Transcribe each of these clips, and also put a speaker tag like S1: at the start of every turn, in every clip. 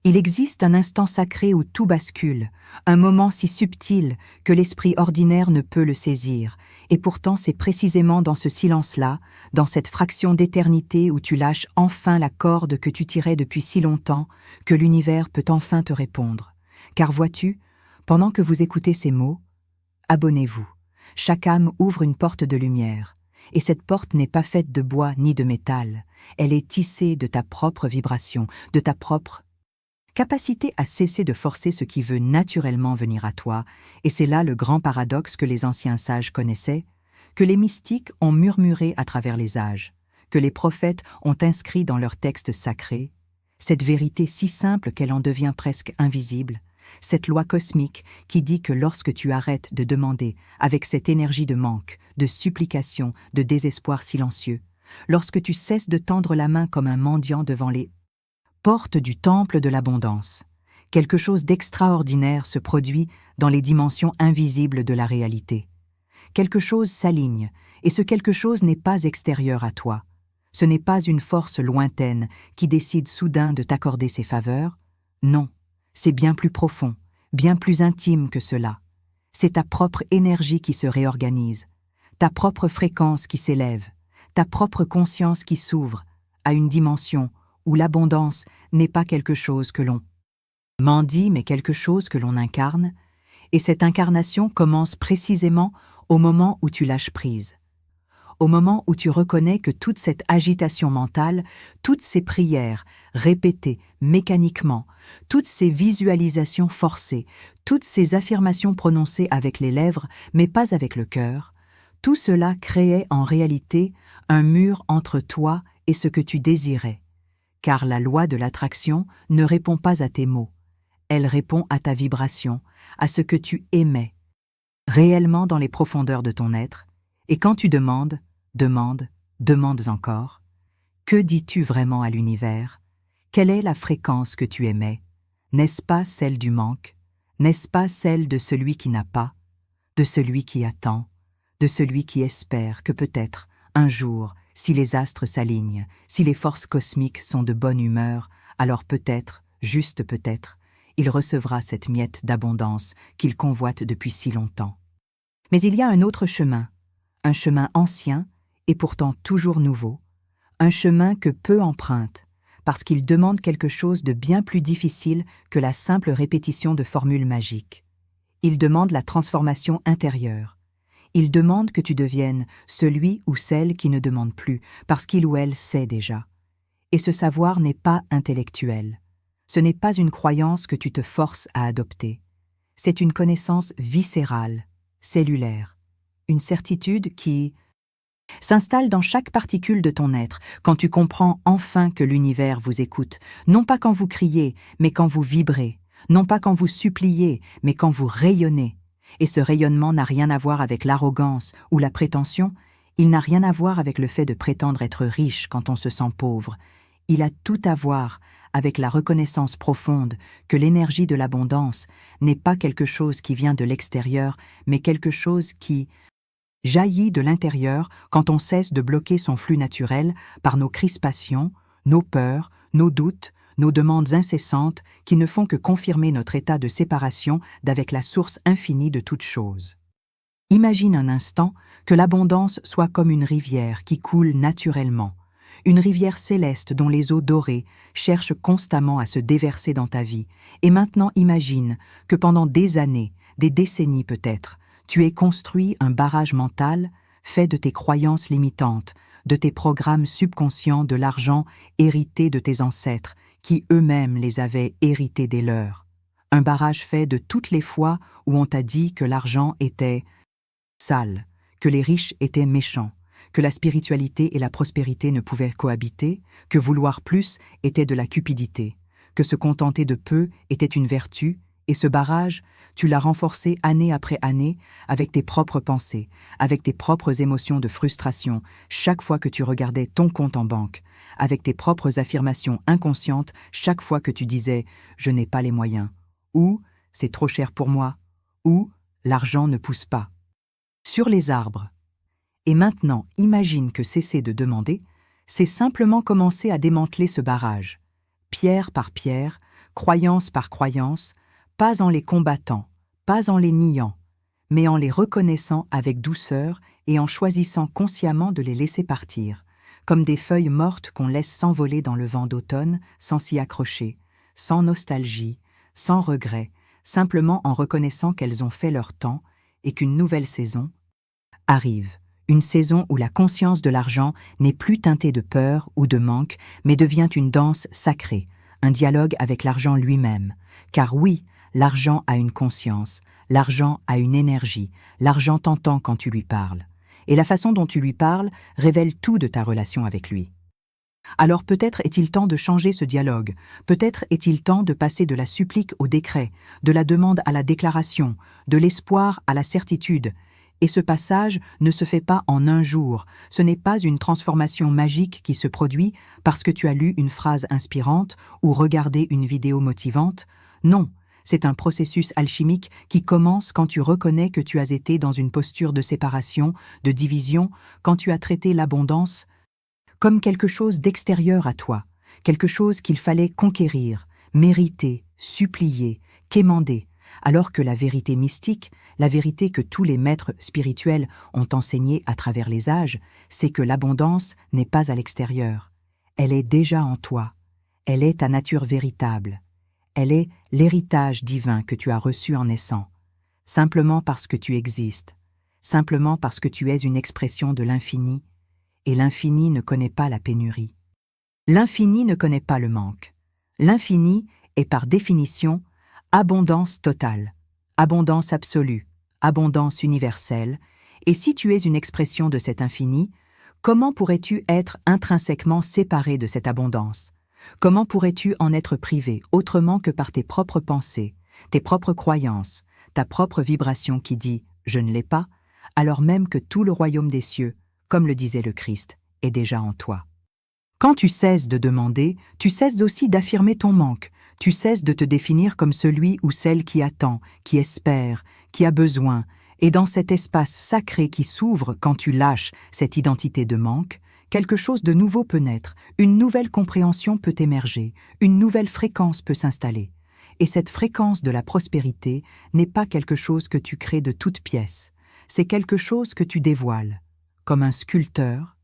S1: Il existe un instant sacré où tout bascule, un moment si subtil que l'esprit ordinaire ne peut le saisir, et pourtant c'est précisément dans ce silence-là, dans cette fraction d'éternité où tu lâches enfin la corde que tu tirais depuis si longtemps, que l'univers peut enfin te répondre. Car vois-tu, pendant que vous écoutez ces mots, abonnez-vous. Chaque âme ouvre une porte de lumière, et cette porte n'est pas faite de bois ni de métal, elle est tissée de ta propre vibration, de ta propre capacité à cesser de forcer ce qui veut naturellement venir à toi, et c'est là le grand paradoxe que les anciens sages connaissaient, que les mystiques ont murmuré à travers les âges, que les prophètes ont inscrit dans leurs textes sacrés, cette vérité si simple qu'elle en devient presque invisible, cette loi cosmique qui dit que lorsque tu arrêtes de demander avec cette énergie de manque, de supplication, de désespoir silencieux, lorsque tu cesses de tendre la main comme un mendiant devant les porte du temple de l'abondance. Quelque chose d'extraordinaire se produit dans les dimensions invisibles de la réalité. Quelque chose s'aligne, et ce quelque chose n'est pas extérieur à toi. Ce n'est pas une force lointaine qui décide soudain de t'accorder ses faveurs. Non, c'est bien plus profond, bien plus intime que cela. C'est ta propre énergie qui se réorganise, ta propre fréquence qui s'élève, ta propre conscience qui s'ouvre à une dimension où l'abondance n'est pas quelque chose que l'on mendie, mais quelque chose que l'on incarne, et cette incarnation commence précisément au moment où tu lâches prise, au moment où tu reconnais que toute cette agitation mentale, toutes ces prières répétées mécaniquement, toutes ces visualisations forcées, toutes ces affirmations prononcées avec les lèvres, mais pas avec le cœur, tout cela créait en réalité un mur entre toi et ce que tu désirais. Car la loi de l'attraction ne répond pas à tes mots, elle répond à ta vibration, à ce que tu aimais, réellement dans les profondeurs de ton être, et quand tu demandes encore, que dis-tu vraiment à l'univers? Quelle est la fréquence que tu aimais? N'est-ce pas celle du manque? N'est-ce pas celle de celui qui n'a pas, de celui qui attend, de celui qui espère que peut-être, un jour, si les astres s'alignent, si les forces cosmiques sont de bonne humeur, alors peut-être, juste peut-être, il recevra cette miette d'abondance qu'il convoite depuis si longtemps. Mais il y a un autre chemin, un chemin ancien et pourtant toujours nouveau, un chemin que peu empruntent, parce qu'il demande quelque chose de bien plus difficile que la simple répétition de formules magiques. Il demande la transformation intérieure. Il demande que tu deviennes celui ou celle qui ne demande plus, parce qu'il ou elle sait déjà. Et ce savoir n'est pas intellectuel. Ce n'est pas une croyance que tu te forces à adopter. C'est une connaissance viscérale, cellulaire. Une certitude qui s'installe dans chaque particule de ton être, quand tu comprends enfin que l'univers vous écoute, non pas quand vous criez, mais quand vous vibrez, non pas quand vous suppliez, mais quand vous rayonnez. Et ce rayonnement n'a rien à voir avec l'arrogance ou la prétention, il n'a rien à voir avec le fait de prétendre être riche quand on se sent pauvre. Il a tout à voir avec la reconnaissance profonde que l'énergie de l'abondance n'est pas quelque chose qui vient de l'extérieur, mais quelque chose qui jaillit de l'intérieur quand on cesse de bloquer son flux naturel par nos crispations, nos peurs, nos doutes, nos demandes incessantes qui ne font que confirmer notre état de séparation d'avec la source infinie de toutes choses. Imagine un instant que l'abondance soit comme une rivière qui coule naturellement, une rivière céleste dont les eaux dorées cherchent constamment à se déverser dans ta vie, et maintenant imagine que pendant des années, des décennies peut-être, tu aies construit un barrage mental fait de tes croyances limitantes, de tes programmes subconscients de l'argent hérité de tes ancêtres, qui eux-mêmes les avaient hérités des leurs. Un barrage fait de toutes les fois où on t'a dit que l'argent était sale, que les riches étaient méchants, que la spiritualité et la prospérité ne pouvaient cohabiter, que vouloir plus était de la cupidité, que se contenter de peu était une vertu, et ce barrage, tu l'as renforcé année après année avec tes propres pensées, avec tes propres émotions de frustration, chaque fois que tu regardais ton compte en banque, avec tes propres affirmations inconscientes chaque fois que tu disais « je n'ai pas les moyens » ou « c'est trop cher pour moi » ou « l'argent ne pousse pas » sur les arbres. Et maintenant, imagine que cesser de demander, c'est simplement commencer à démanteler ce barrage, pierre par pierre, croyance par croyance, pas en les combattant, pas en les niant, mais en les reconnaissant avec douceur et en choisissant consciemment de les laisser partir, comme des feuilles mortes qu'on laisse s'envoler dans le vent d'automne sans s'y accrocher, sans nostalgie, sans regret, simplement en reconnaissant qu'elles ont fait leur temps et qu'une nouvelle saison arrive. Une saison où la conscience de l'argent n'est plus teintée de peur ou de manque, mais devient une danse sacrée, un dialogue avec l'argent lui-même. Car oui, l'argent a une conscience, l'argent a une énergie, l'argent t'entend quand tu lui parles. Et la façon dont tu lui parles révèle tout de ta relation avec lui. Alors peut-être est-il temps de changer ce dialogue, peut-être est-il temps de passer de la supplique au décret, de la demande à la déclaration, de l'espoir à la certitude. Et ce passage ne se fait pas en un jour, ce n'est pas une transformation magique qui se produit parce que tu as lu une phrase inspirante ou regardé une vidéo motivante. Non, c'est un processus alchimique qui commence quand tu reconnais que tu as été dans une posture de séparation, de division, quand tu as traité l'abondance comme quelque chose d'extérieur à toi, quelque chose qu'il fallait conquérir, mériter, supplier, quémander, alors que la vérité mystique, la vérité que tous les maîtres spirituels ont enseignée à travers les âges, c'est que l'abondance n'est pas à l'extérieur. Elle est déjà en toi. Elle est ta nature véritable. Elle est l'héritage divin que tu as reçu en naissant, simplement parce que tu existes, simplement parce que tu es une expression de l'infini, et l'infini ne connaît pas la pénurie. L'infini ne connaît pas le manque. L'infini est par définition abondance totale, abondance absolue, abondance universelle, et si tu es une expression de cet infini, comment pourrais-tu être intrinsèquement séparé de cette abondance? Comment pourrais-tu en être privé autrement que par tes propres pensées, tes propres croyances, ta propre vibration qui dit « je ne l'ai pas », alors même que tout le royaume des cieux, comme le disait le Christ, est déjà en toi. Quand tu cesses de demander, tu cesses aussi d'affirmer ton manque, tu cesses de te définir comme celui ou celle qui attend, qui espère, qui a besoin, et dans cet espace sacré qui s'ouvre quand tu lâches cette identité de manque, quelque chose de nouveau peut naître, une nouvelle compréhension peut émerger, une nouvelle fréquence peut s'installer. Et cette fréquence de la prospérité n'est pas quelque chose que tu crées de toutes pièces, c'est quelque chose que tu dévoiles, comme un sculpteur,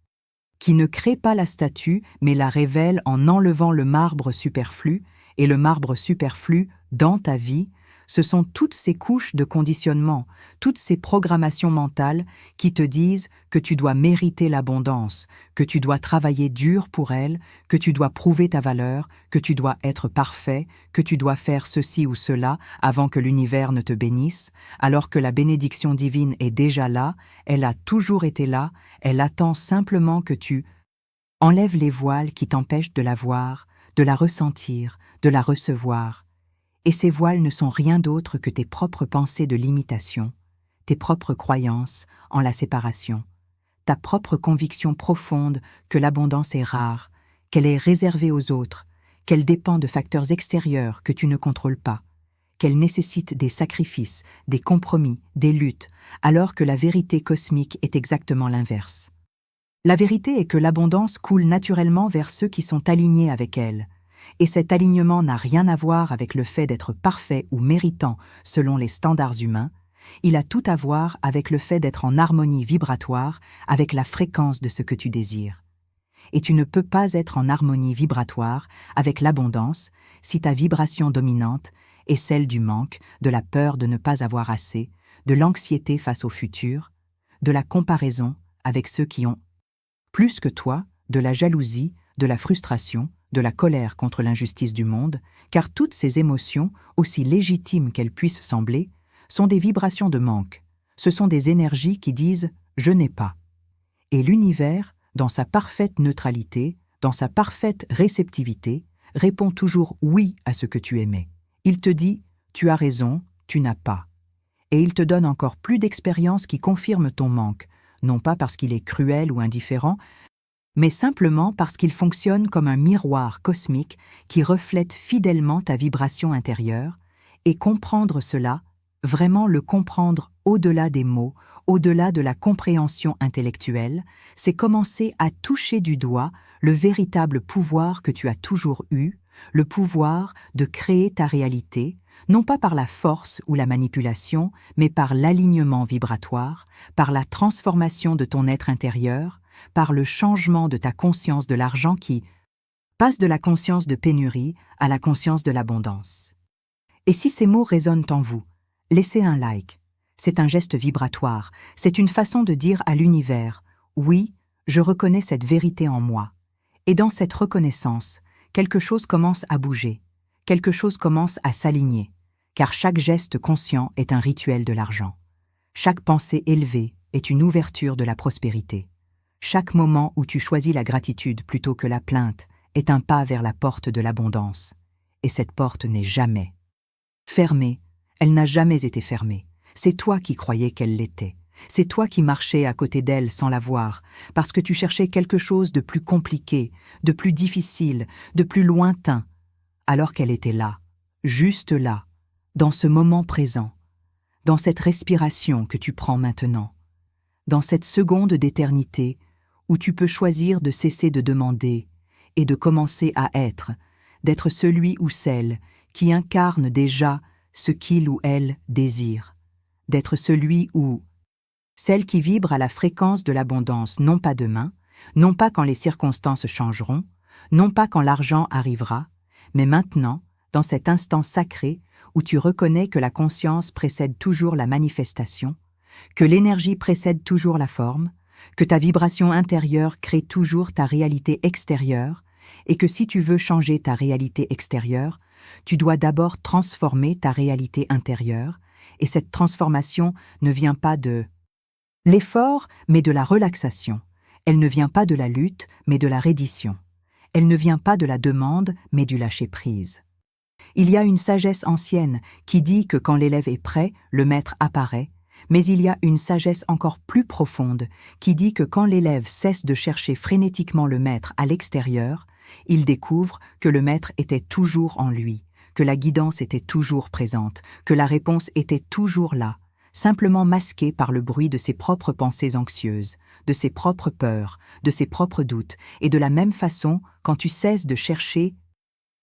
S1: qui ne crée pas la statue, mais la révèle en enlevant le marbre superflu, et le marbre superflu, dans ta vie, ce sont toutes ces couches de conditionnement, toutes ces programmations mentales qui te disent que tu dois mériter l'abondance, que tu dois travailler dur pour elle, que tu dois prouver ta valeur, que tu dois être parfait, que tu dois faire ceci ou cela avant que l'univers ne te bénisse, alors que la bénédiction divine est déjà là, elle a toujours été là, elle attend simplement que tu enlèves les voiles qui t'empêchent de la voir, de la ressentir, de la recevoir. Et ces voiles ne sont rien d'autre que tes propres pensées de limitation, tes propres croyances en la séparation, ta propre conviction profonde que l'abondance est rare, qu'elle est réservée aux autres, qu'elle dépend de facteurs extérieurs que tu ne contrôles pas, qu'elle nécessite des sacrifices, des compromis, des luttes, alors que la vérité cosmique est exactement l'inverse. La vérité est que l'abondance coule naturellement vers ceux qui sont alignés avec elle, et cet alignement n'a rien à voir avec le fait d'être parfait ou méritant selon les standards humains, il a tout à voir avec le fait d'être en harmonie vibratoire avec la fréquence de ce que tu désires. Et tu ne peux pas être en harmonie vibratoire avec l'abondance si ta vibration dominante est celle du manque, de la peur de ne pas avoir assez, de l'anxiété face au futur, de la comparaison avec ceux qui ont plus que toi, de la jalousie, de la frustration, de la colère contre l'injustice du monde, car toutes ces émotions, aussi légitimes qu'elles puissent sembler, sont des vibrations de manque. Ce sont des énergies qui disent « je n'ai pas ». Et l'univers, dans sa parfaite neutralité, dans sa parfaite réceptivité, répond toujours « oui » à ce que tu émets. Il te dit « tu as raison, tu n'as pas ». Et il te donne encore plus d'expériences qui confirment ton manque, non pas parce qu'il est cruel ou indifférent, mais simplement parce qu'il fonctionne comme un miroir cosmique qui reflète fidèlement ta vibration intérieure, et comprendre cela, vraiment le comprendre au-delà des mots, au-delà de la compréhension intellectuelle, c'est commencer à toucher du doigt le véritable pouvoir que tu as toujours eu, le pouvoir de créer ta réalité, non pas par la force ou la manipulation, mais par l'alignement vibratoire, par la transformation de ton être intérieur, par le changement de ta conscience de l'argent qui passe de la conscience de pénurie à la conscience de l'abondance. Et si ces mots résonnent en vous, laissez un like. C'est un geste vibratoire, c'est une façon de dire à l'univers « Oui, je reconnais cette vérité en moi ». Et dans cette reconnaissance, quelque chose commence à bouger, quelque chose commence à s'aligner, car chaque geste conscient est un rituel de l'argent. Chaque pensée élevée est une ouverture de la prospérité. Chaque moment où tu choisis la gratitude plutôt que la plainte est un pas vers la porte de l'abondance. Et cette porte n'est jamais fermée, elle n'a jamais été fermée. C'est toi qui croyais qu'elle l'était. C'est toi qui marchais à côté d'elle sans la voir, parce que tu cherchais quelque chose de plus compliqué, de plus difficile, de plus lointain, alors qu'elle était là, juste là, dans ce moment présent, dans cette respiration que tu prends maintenant, dans cette seconde d'éternité où tu peux choisir de cesser de demander et de commencer à être, d'être celui ou celle qui incarne déjà ce qu'il ou elle désire, d'être celui ou celle qui vibre à la fréquence de l'abondance, non pas demain, non pas quand les circonstances changeront, non pas quand l'argent arrivera, mais maintenant, dans cet instant sacré où tu reconnais que la conscience précède toujours la manifestation, que l'énergie précède toujours la forme, que ta vibration intérieure crée toujours ta réalité extérieure, et que si tu veux changer ta réalité extérieure, tu dois d'abord transformer ta réalité intérieure, et cette transformation ne vient pas de l'effort, mais de la relaxation. Elle ne vient pas de la lutte, mais de la reddition. Elle ne vient pas de la demande, mais du lâcher-prise. Il y a une sagesse ancienne qui dit que quand l'élève est prêt, le maître apparaît, mais il y a une sagesse encore plus profonde qui dit que quand l'élève cesse de chercher frénétiquement le maître à l'extérieur, il découvre que le maître était toujours en lui, que la guidance était toujours présente, que la réponse était toujours là, simplement masquée par le bruit de ses propres pensées anxieuses, de ses propres peurs, de ses propres doutes, et de la même façon, quand tu cesses de chercher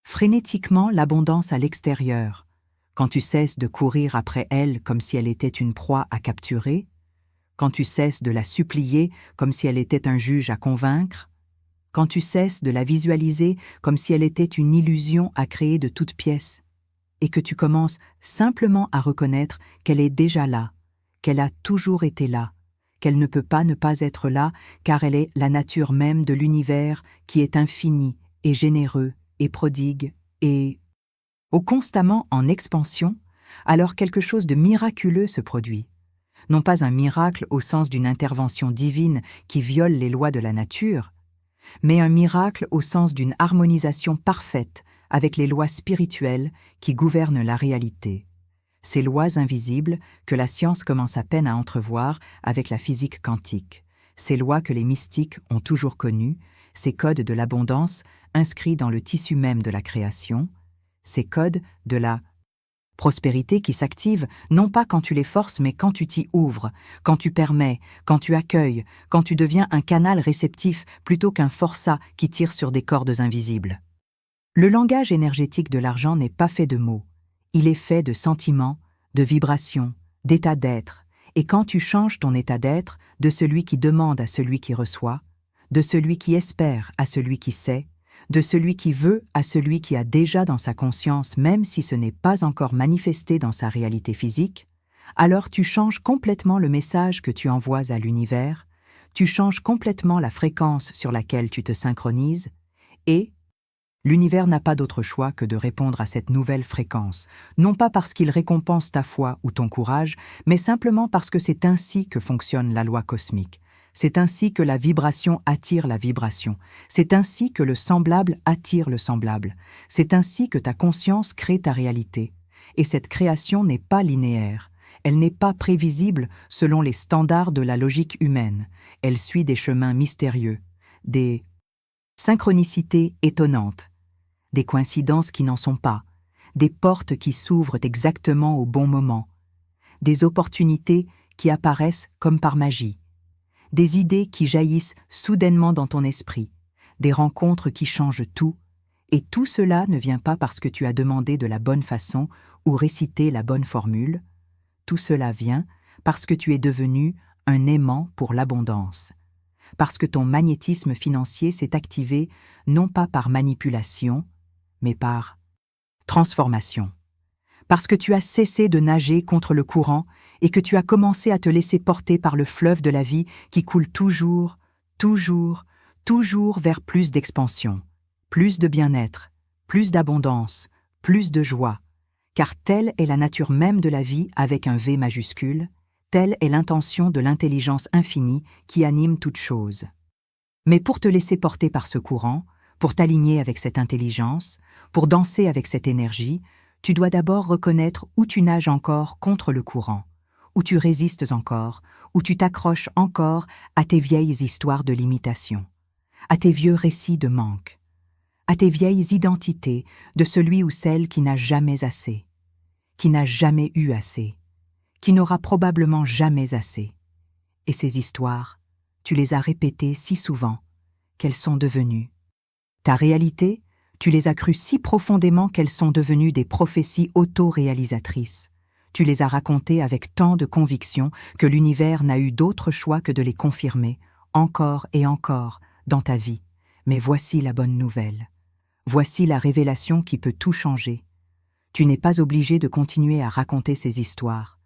S1: frénétiquement l'abondance à l'extérieur, quand tu cesses de courir après elle comme si elle était une proie à capturer, quand tu cesses de la supplier comme si elle était un juge à convaincre, quand tu cesses de la visualiser comme si elle était une illusion à créer de toutes pièces, et que tu commences simplement à reconnaître qu'elle est déjà là, qu'elle a toujours été là, qu'elle ne peut pas ne pas être là, car elle est la nature même de l'univers qui est infini et généreux et prodigue et constamment en expansion, alors quelque chose de miraculeux se produit. Non pas un miracle au sens d'une intervention divine qui viole les lois de la nature, mais un miracle au sens d'une harmonisation parfaite avec les lois spirituelles qui gouvernent la réalité. Ces lois invisibles que la science commence à peine à entrevoir avec la physique quantique, ces lois que les mystiques ont toujours connues, ces codes de l'abondance inscrits dans le tissu même de la création, ces codes de la prospérité qui s'activent non pas quand tu les forces mais quand tu t'y ouvres, quand tu permets, quand tu accueilles, quand tu deviens un canal réceptif plutôt qu'un forçat qui tire sur des cordes invisibles. Le langage énergétique de l'argent n'est pas fait de mots, il est fait de sentiments, de vibrations, d'état d'être, et quand tu changes ton état d'être de celui qui demande à celui qui reçoit, de celui qui espère à celui qui sait, de celui qui veut à celui qui a déjà dans sa conscience même si ce n'est pas encore manifesté dans sa réalité physique, alors tu changes complètement le message que tu envoies à l'univers, tu changes complètement la fréquence sur laquelle tu te synchronises, et l'univers n'a pas d'autre choix que de répondre à cette nouvelle fréquence, non pas parce qu'il récompense ta foi ou ton courage, mais simplement parce que c'est ainsi que fonctionne la loi cosmique. C'est ainsi que la vibration attire la vibration. C'est ainsi que le semblable attire le semblable. C'est ainsi que ta conscience crée ta réalité. Et cette création n'est pas linéaire. Elle n'est pas prévisible selon les standards de la logique humaine. Elle suit des chemins mystérieux, des synchronicités étonnantes, des coïncidences qui n'en sont pas, des portes qui s'ouvrent exactement au bon moment, des opportunités qui apparaissent comme par magie, des idées qui jaillissent soudainement dans ton esprit, des rencontres qui changent tout, Et tout cela ne vient pas parce que tu as demandé de la bonne façon ou récité la bonne formule. Tout cela vient parce que tu es devenu un aimant pour l'abondance. Parce que ton magnétisme financier s'est activé non pas par manipulation, mais par transformation. Parce que tu as cessé de nager contre le courant et que tu as commencé à te laisser porter par le fleuve de la vie qui coule toujours, toujours, toujours vers plus d'expansion, plus de bien-être, plus d'abondance, plus de joie. Car telle est la nature même de la vie avec un V majuscule, telle est l'intention de l'intelligence infinie qui anime toute chose. Mais pour te laisser porter par ce courant, pour t'aligner avec cette intelligence, pour danser avec cette énergie, tu dois d'abord reconnaître où tu nages encore contre le courant, où tu résistes encore, où tu t'accroches encore à tes vieilles histoires de limitation, à tes vieux récits de manque, à tes vieilles identités de celui ou celle qui n'a jamais assez, qui n'a jamais eu assez, qui n'aura probablement jamais assez. Et ces histoires, tu les as répétées si souvent qu'elles sont devenues ta réalité. Tu les as crues si profondément qu'elles sont devenues des prophéties auto-réalisatrices. Tu les as racontées avec tant de conviction que l'univers n'a eu d'autre choix que de les confirmer, encore et encore, dans ta vie. Mais voici la bonne nouvelle. Voici la révélation qui peut tout changer. Tu n'es pas obligé de continuer à raconter ces histoires.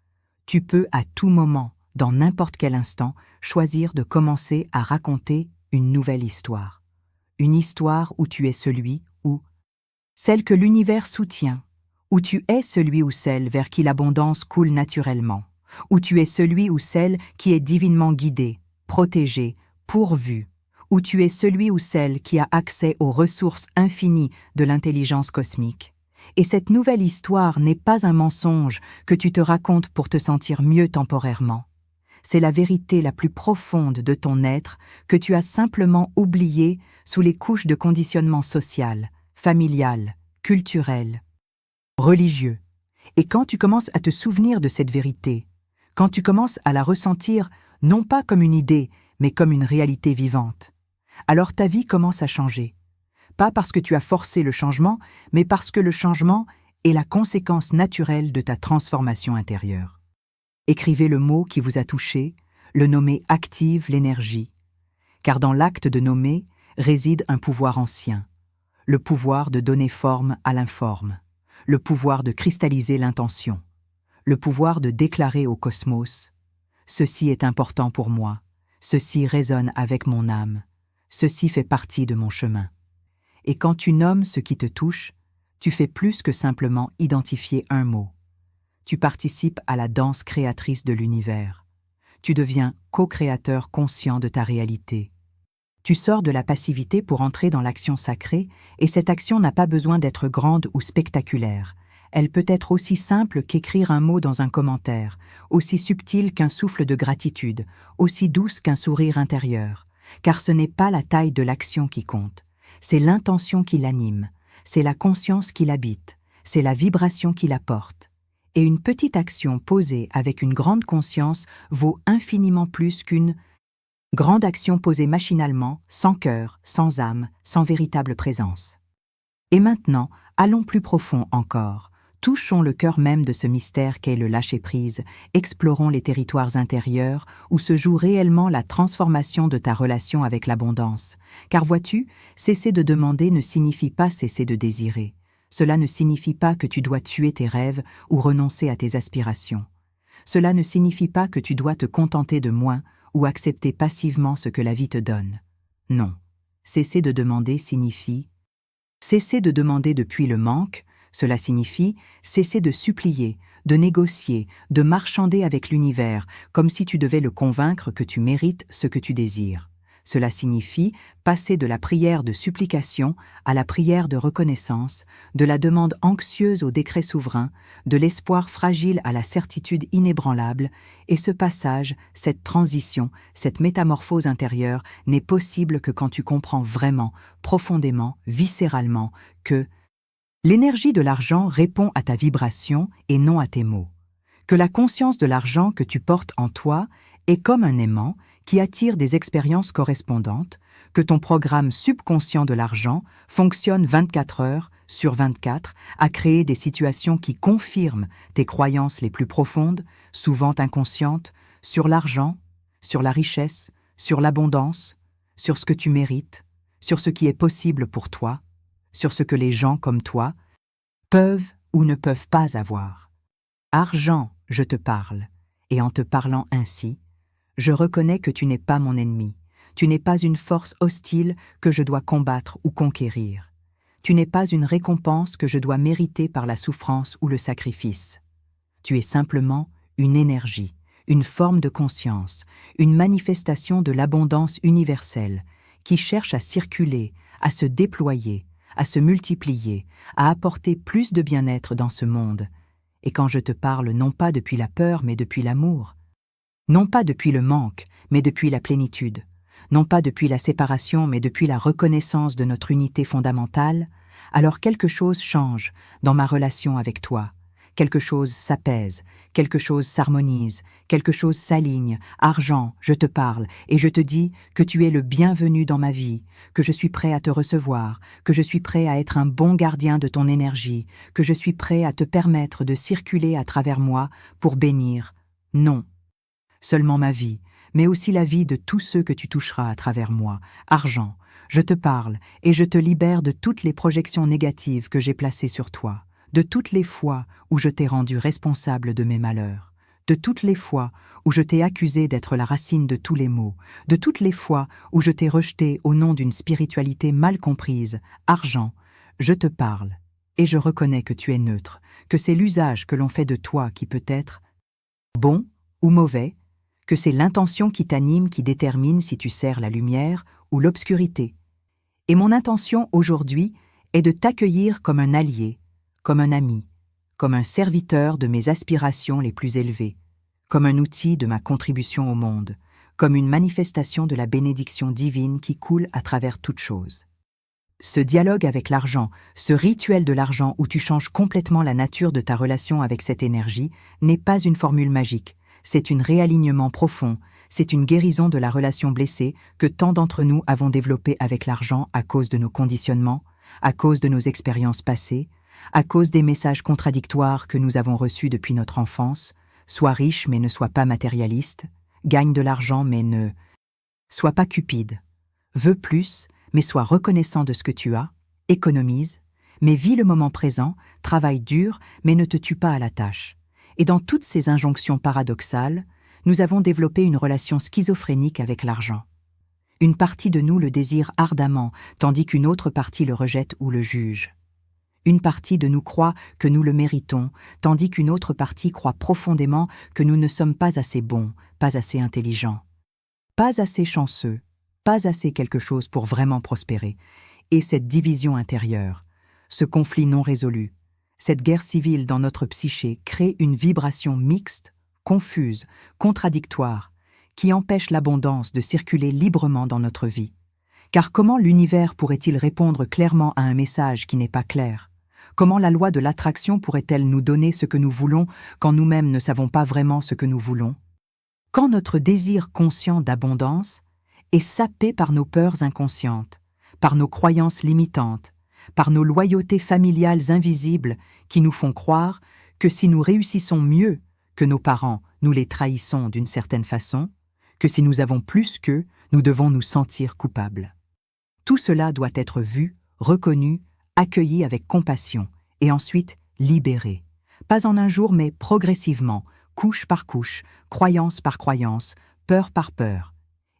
S1: Tu peux à tout moment, dans n'importe quel instant, choisir de commencer à raconter une nouvelle histoire. Une histoire où tu es celui ou celle que l'univers soutient, où tu es celui ou celle vers qui l'abondance coule naturellement, où tu es celui ou celle qui est divinement guidé, protégé, pourvu, où tu es celui ou celle qui a accès aux ressources infinies de l'intelligence cosmique. Et cette nouvelle histoire n'est pas un mensonge que tu te racontes pour te sentir mieux temporairement. C'est la vérité la plus profonde de ton être que tu as simplement oubliée sous les couches de conditionnement social, familial, culturel, religieux. Et quand tu commences à te souvenir de cette vérité, quand tu commences à la ressentir non pas comme une idée, mais comme une réalité vivante, alors ta vie commence à changer. Pas parce que tu as forcé le changement, mais parce que le changement est la conséquence naturelle de ta transformation intérieure. Écrivez le mot qui vous a touché, le nommer active l'énergie. Car dans l'acte de nommer réside un pouvoir ancien, le pouvoir de donner forme à l'informe, le pouvoir de cristalliser l'intention, le pouvoir de déclarer au cosmos « Ceci est important pour moi, ceci résonne avec mon âme, ceci fait partie de mon chemin ». Et quand tu nommes ce qui te touche, tu fais plus que simplement identifier un mot. Tu participes à la danse créatrice de l'univers. Tu deviens co-créateur conscient de ta réalité. Tu sors de la passivité pour entrer dans l'action sacrée, et cette action n'a pas besoin d'être grande ou spectaculaire. Elle peut être aussi simple qu'écrire un mot dans un commentaire, aussi subtile qu'un souffle de gratitude, aussi douce qu'un sourire intérieur. Car ce n'est pas la taille de l'action qui compte, c'est l'intention qui l'anime, c'est la conscience qui l'habite, c'est la vibration qui la porte. Et une petite action posée avec une grande conscience vaut infiniment plus qu'une grande action posée machinalement, sans cœur, sans âme, sans véritable présence. Et maintenant, allons plus profond encore. Touchons le cœur même de ce mystère qu'est le lâcher-prise, explorons les territoires intérieurs où se joue réellement la transformation de ta relation avec l'abondance. Car vois-tu, cesser de demander ne signifie pas cesser de désirer. Cela ne signifie pas que tu dois tuer tes rêves ou renoncer à tes aspirations. Cela ne signifie pas que tu dois te contenter de moins ou accepter passivement ce que la vie te donne. Non, cesser de demander signifie cesser de demander depuis le manque. Cela signifie cesser de supplier, de négocier, de marchander avec l'univers, comme si tu devais le convaincre que tu mérites ce que tu désires. Cela signifie passer de la prière de supplication à la prière de reconnaissance, de la demande anxieuse au décret souverain, de l'espoir fragile à la certitude inébranlable, et ce passage, cette transition, cette métamorphose intérieure n'est possible que quand tu comprends vraiment, profondément, viscéralement, que l'énergie de l'argent répond à ta vibration et non à tes mots. Que la conscience de l'argent que tu portes en toi est comme un aimant qui attire des expériences correspondantes, que ton programme subconscient de l'argent fonctionne 24 heures sur 24 à créer des situations qui confirment tes croyances les plus profondes, souvent inconscientes, sur l'argent, sur la richesse, sur l'abondance, sur ce que tu mérites, sur ce qui est possible pour toi, sur ce que les gens comme toi peuvent ou ne peuvent pas avoir. Argent, je te parle, et en te parlant ainsi, je reconnais que tu n'es pas mon ennemi, tu n'es pas une force hostile que je dois combattre ou conquérir. Tu n'es pas une récompense que je dois mériter par la souffrance ou le sacrifice. Tu es simplement une énergie, une forme de conscience, une manifestation de l'abondance universelle qui cherche à circuler, à se déployer, à se multiplier, à apporter plus de bien-être dans ce monde. Et quand je te parle non pas depuis la peur mais depuis l'amour, non pas depuis le manque mais depuis la plénitude, non pas depuis la séparation mais depuis la reconnaissance de notre unité fondamentale, alors quelque chose change dans ma relation avec toi. Quelque chose s'apaise, quelque chose s'harmonise, quelque chose s'aligne. Argent, je te parle et je te dis que tu es le bienvenu dans ma vie, que je suis prêt à te recevoir, que je suis prêt à être un bon gardien de ton énergie, que je suis prêt à te permettre de circuler à travers moi pour bénir, non seulement ma vie, mais aussi la vie de tous ceux que tu toucheras à travers moi. Argent, je te parle et je te libère de toutes les projections négatives que j'ai placées sur toi, de toutes les fois où je t'ai rendu responsable de mes malheurs, de toutes les fois où je t'ai accusé d'être la racine de tous les maux, de toutes les fois où je t'ai rejeté au nom d'une spiritualité mal comprise. Argent, je te parle et je reconnais que tu es neutre, que c'est l'usage que l'on fait de toi qui peut être bon ou mauvais, que c'est l'intention qui t'anime qui détermine si tu sers la lumière ou l'obscurité. Et mon intention aujourd'hui est de t'accueillir comme un allié, comme un ami, comme un serviteur de mes aspirations les plus élevées, comme un outil de ma contribution au monde, comme une manifestation de la bénédiction divine qui coule à travers toute chose. Ce dialogue avec l'argent, ce rituel de l'argent où tu changes complètement la nature de ta relation avec cette énergie, n'est pas une formule magique. C'est un réalignement profond, c'est une guérison de la relation blessée que tant d'entre nous avons développée avec l'argent à cause de nos conditionnements, à cause de nos expériences passées, à cause des messages contradictoires que nous avons reçus depuis notre enfance. Sois riche mais ne sois pas matérialiste, gagne de l'argent mais ne sois pas cupide, veux plus mais sois reconnaissant de ce que tu as, économise, mais vis le moment présent, travaille dur mais ne te tue pas à la tâche. Et dans toutes ces injonctions paradoxales, nous avons développé une relation schizophrénique avec l'argent. Une partie de nous le désire ardemment, tandis qu'une autre partie le rejette ou le juge. Une partie de nous croit que nous le méritons, tandis qu'une autre partie croit profondément que nous ne sommes pas assez bons, pas assez intelligents, pas assez chanceux, pas assez quelque chose pour vraiment prospérer. Et cette division intérieure, ce conflit non résolu, cette guerre civile dans notre psyché crée une vibration mixte, confuse, contradictoire, qui empêche l'abondance de circuler librement dans notre vie. Car comment l'univers pourrait-il répondre clairement à un message qui n'est pas clair? Comment la loi de l'attraction pourrait-elle nous donner ce que nous voulons quand nous-mêmes ne savons pas vraiment ce que nous voulons? Quand notre désir conscient d'abondance est sapé par nos peurs inconscientes, par nos croyances limitantes, par nos loyautés familiales invisibles qui nous font croire que si nous réussissons mieux que nos parents, nous les trahissons d'une certaine façon, que si nous avons plus qu'eux, nous devons nous sentir coupables. Tout cela doit être vu, reconnu, accueilli avec compassion et ensuite libéré. Pas en un jour mais progressivement, couche par couche, croyance par croyance, peur par peur.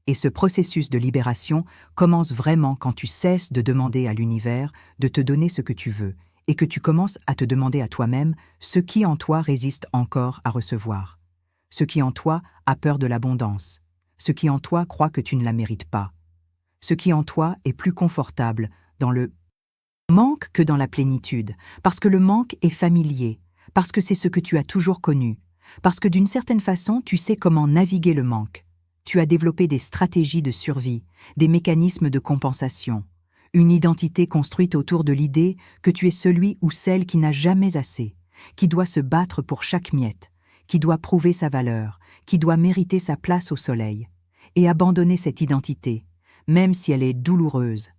S1: Et ce processus de libération commence vraiment quand tu cesses de demander à l'univers de te donner ce que tu veux et que tu commences à te demander à toi-même ce qui en toi résiste encore à recevoir, ce qui en toi a peur de l'abondance, ce qui en toi croit que tu ne la mérites pas, ce qui en toi est plus confortable dans le manque que dans la plénitude, parce que le manque est familier, parce que c'est ce que tu as toujours connu, parce que d'une certaine façon tu sais comment naviguer le manque. Tu as développé des stratégies de survie, des mécanismes de compensation, une identité construite autour de l'idée que tu es celui ou celle qui n'a jamais assez, qui doit se battre pour chaque miette, qui doit prouver sa valeur, qui doit mériter sa place au soleil, et abandonner cette identité, même si elle est douloureuse.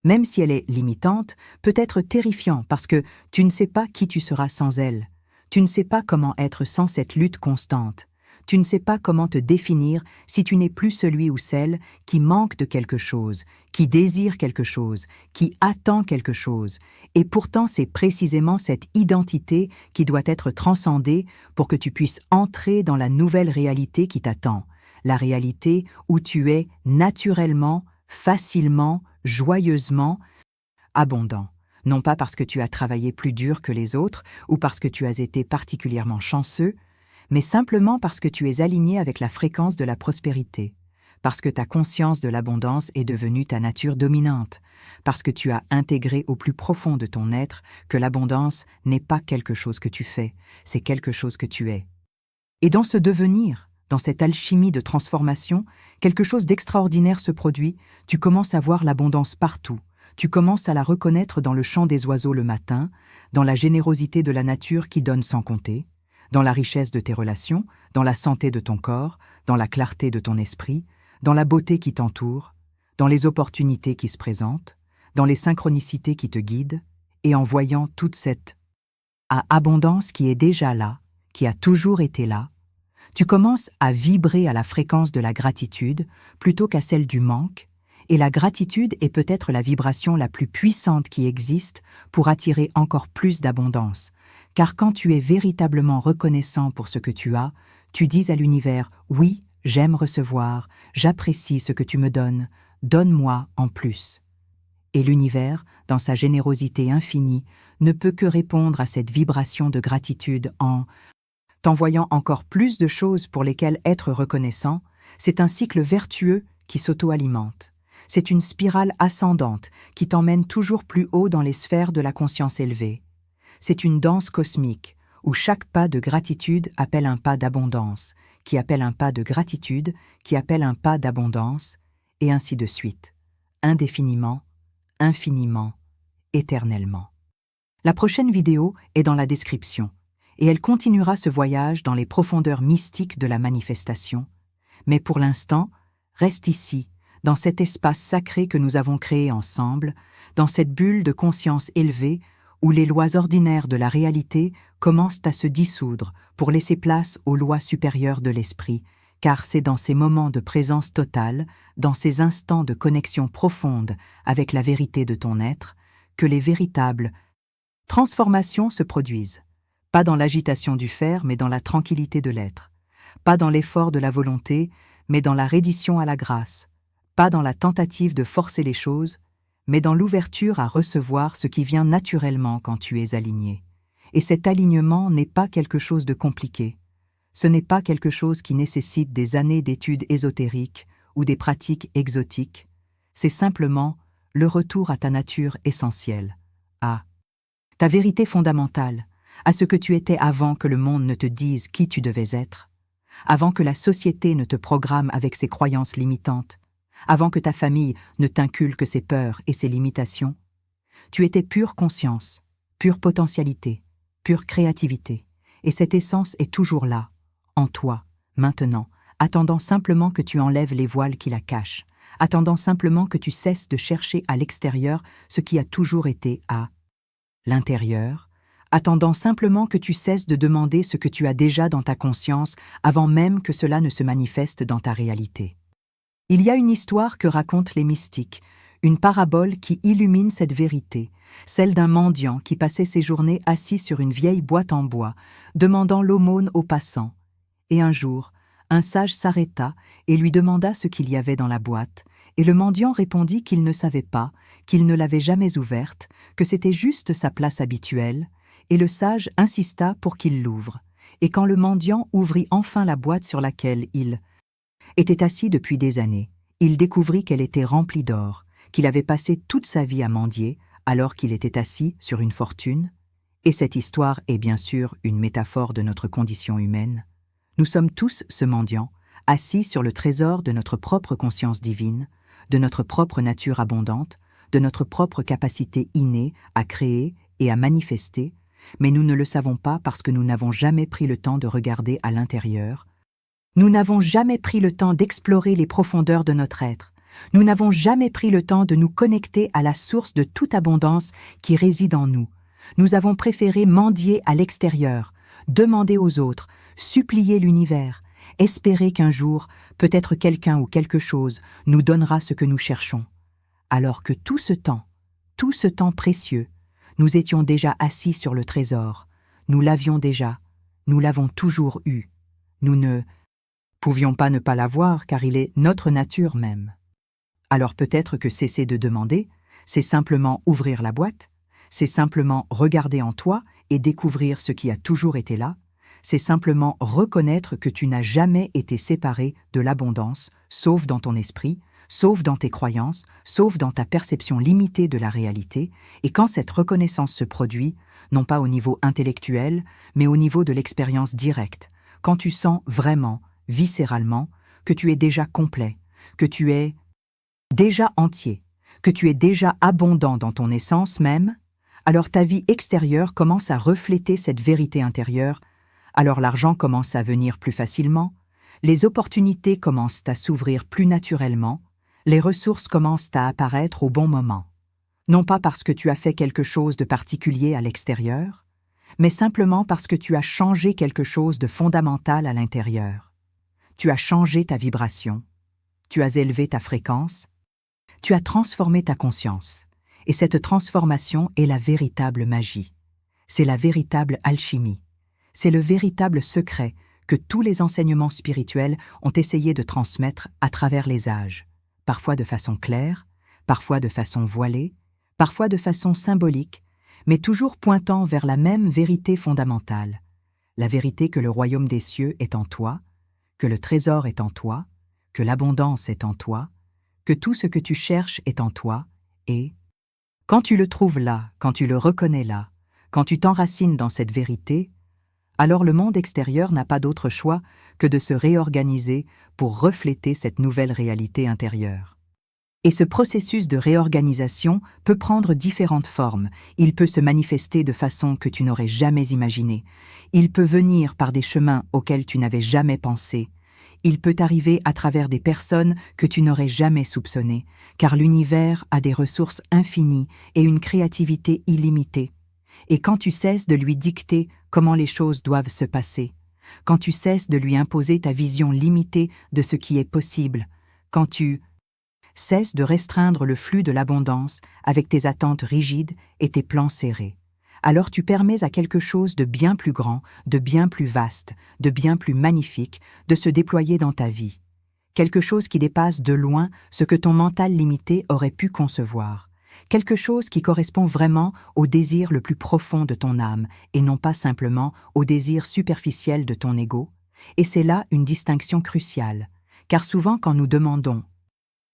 S1: Même si elle est limitante, peut être terrifiant parce que tu ne sais pas qui tu seras sans elle. Tu ne sais pas comment être sans cette lutte constante. Tu ne sais pas comment te définir si tu n'es plus celui ou celle qui manque de quelque chose, qui désire quelque chose, qui attend quelque chose. Et pourtant, c'est précisément cette identité qui doit être transcendée pour que tu puisses entrer dans la nouvelle réalité qui t'attend. La réalité où tu es naturellement, facilement, joyeusement, abondant. Non pas parce que tu as travaillé plus dur que les autres ou parce que tu as été particulièrement chanceux, mais simplement parce que tu es aligné avec la fréquence de la prospérité, parce que ta conscience de l'abondance est devenue ta nature dominante, parce que tu as intégré au plus profond de ton être que l'abondance n'est pas quelque chose que tu fais, c'est quelque chose que tu es. Et dans ce devenir, dans cette alchimie de transformation, quelque chose d'extraordinaire se produit, tu commences à voir l'abondance partout, tu commences à la reconnaître dans le chant des oiseaux le matin, dans la générosité de la nature qui donne sans compter, dans la richesse de tes relations, dans la santé de ton corps, dans la clarté de ton esprit, dans la beauté qui t'entoure, dans les opportunités qui se présentent, dans les synchronicités qui te guident, et en voyant toute cette abondance qui est déjà là, qui a toujours été là, tu commences à vibrer à la fréquence de la gratitude plutôt qu'à celle du manque, et la gratitude est peut-être la vibration la plus puissante qui existe pour attirer encore plus d'abondance. Car quand tu es véritablement reconnaissant pour ce que tu as, tu dis à l'univers « Oui, j'aime recevoir, j'apprécie ce que tu me donnes, donne-moi en plus ». Et l'univers, dans sa générosité infinie, ne peut que répondre à cette vibration de gratitude en t'envoyant encore plus de choses pour lesquelles être reconnaissant. C'est un cycle vertueux qui s'auto-alimente. C'est une spirale ascendante qui t'emmène toujours plus haut dans les sphères de la conscience élevée. C'est une danse cosmique où chaque pas de gratitude appelle un pas d'abondance, qui appelle un pas de gratitude, qui appelle un pas d'abondance, et ainsi de suite, indéfiniment, infiniment, éternellement. La prochaine vidéo est dans la description, et elle continuera ce voyage dans les profondeurs mystiques de la manifestation. Mais pour l'instant, reste ici, dans cet espace sacré que nous avons créé ensemble, dans cette bulle de conscience élevée où les lois ordinaires de la réalité commencent à se dissoudre pour laisser place aux lois supérieures de l'esprit, car c'est dans ces moments de présence totale, dans ces instants de connexion profonde avec la vérité de ton être, que les véritables transformations se produisent. Pas dans l'agitation du faire, mais dans la tranquillité de l'être. Pas dans l'effort de la volonté, mais dans la reddition à la grâce. Pas dans la tentative de forcer les choses, mais dans l'ouverture à recevoir ce qui vient naturellement quand tu es aligné. Et cet alignement n'est pas quelque chose de compliqué. Ce n'est pas quelque chose qui nécessite des années d'études ésotériques ou des pratiques exotiques. C'est simplement le retour à ta nature essentielle, à ta vérité fondamentale, à ce que tu étais avant que le monde ne te dise qui tu devais être, avant que la société ne te programme avec ses croyances limitantes, avant que ta famille ne t'inculque ses peurs et ses limitations. Tu étais pure conscience, pure potentialité, pure créativité, et cette essence est toujours là, en toi, maintenant, attendant simplement que tu enlèves les voiles qui la cachent, attendant simplement que tu cesses de chercher à l'extérieur ce qui a toujours été à l'intérieur, attendant simplement que tu cesses de demander ce que tu as déjà dans ta conscience avant même que cela ne se manifeste dans ta réalité. Il y a une histoire que racontent les mystiques, une parabole qui illumine cette vérité, celle d'un mendiant qui passait ses journées assis sur une vieille boîte en bois, demandant l'aumône aux passants. Et un jour, un sage s'arrêta et lui demanda ce qu'il y avait dans la boîte, et le mendiant répondit qu'il ne savait pas, qu'il ne l'avait jamais ouverte, que c'était juste sa place habituelle, et le sage insista pour qu'il l'ouvre. Et quand le mendiant ouvrit enfin la boîte sur laquelle il était assis depuis des années, il découvrit qu'elle était remplie d'or, qu'il avait passé toute sa vie à mendier alors qu'il était assis sur une fortune. Et cette histoire est bien sûr une métaphore de notre condition humaine. Nous sommes tous ce mendiant, assis sur le trésor de notre propre conscience divine, de notre propre nature abondante, de notre propre capacité innée à créer et à manifester, mais nous ne le savons pas parce que nous n'avons jamais pris le temps de regarder à l'intérieur. Nous n'avons jamais pris le temps d'explorer les profondeurs de notre être, Nous n'avons jamais pris le temps de nous connecter à la source de toute abondance qui réside en nous. Nous avons préféré mendier à l'extérieur, demander aux autres, supplier l'univers, espérer qu'un jour, peut-être quelqu'un ou quelque chose nous donnera ce que nous cherchons. Alors que tout ce temps précieux, nous étions déjà assis sur le trésor, nous l'avions déjà, nous l'avons toujours eu. Nous ne pouvions pas ne pas l'avoir car il est notre nature même. Alors peut-être que cesser de demander, c'est simplement ouvrir la boîte, c'est simplement regarder en toi et découvrir ce qui a toujours été là, c'est simplement reconnaître que tu n'as jamais été séparé de l'abondance, sauf dans ton esprit, sauf dans tes croyances, sauf dans ta perception limitée de la réalité, et quand cette reconnaissance se produit, non pas au niveau intellectuel, mais au niveau de l'expérience directe, quand tu sens vraiment, viscéralement, que tu es déjà complet, que tu es déjà entier, que tu es déjà abondant dans ton essence même, alors ta vie extérieure commence à refléter cette vérité intérieure, alors l'argent commence à venir plus facilement, les opportunités commencent à s'ouvrir plus naturellement, les ressources commencent à apparaître au bon moment. Non pas parce que tu as fait quelque chose de particulier à l'extérieur, mais simplement parce que tu as changé quelque chose de fondamental à l'intérieur. Tu as changé ta vibration, tu as élevé ta fréquence, tu as transformé ta conscience. Et cette transformation est la véritable magie. C'est la véritable alchimie. C'est le véritable secret que tous les enseignements spirituels ont essayé de transmettre à travers les âges, parfois de façon claire, parfois de façon voilée, parfois de façon symbolique, mais toujours pointant vers la même vérité fondamentale, la vérité que le royaume des cieux est en toi, que le trésor est en toi, que l'abondance est en toi, que tout ce que tu cherches est en toi, et quand tu le trouves là, quand tu le reconnais là, quand tu t'enracines dans cette vérité, alors le monde extérieur n'a pas d'autre choix que de se réorganiser pour refléter cette nouvelle réalité intérieure. Et ce processus de réorganisation peut prendre différentes formes. Il peut se manifester de façon que tu n'aurais jamais imaginée. Il peut venir par des chemins auxquels tu n'avais jamais pensé. Il peut arriver à travers des personnes que tu n'aurais jamais soupçonnées, car l'univers a des ressources infinies et une créativité illimitée. Et quand tu cesses de lui dicter comment les choses doivent se passer, quand tu cesses de lui imposer ta vision limitée de ce qui est possible, quand tu cesses de restreindre le flux de l'abondance avec tes attentes rigides et tes plans serrés, alors tu permets à quelque chose de bien plus grand, de bien plus vaste, de bien plus magnifique de se déployer dans ta vie. Quelque chose qui dépasse de loin ce que ton mental limité aurait pu concevoir. Quelque chose qui correspond vraiment au désir le plus profond de ton âme et non pas simplement au désir superficiel de ton ego. Et c'est là une distinction cruciale, car souvent quand nous demandons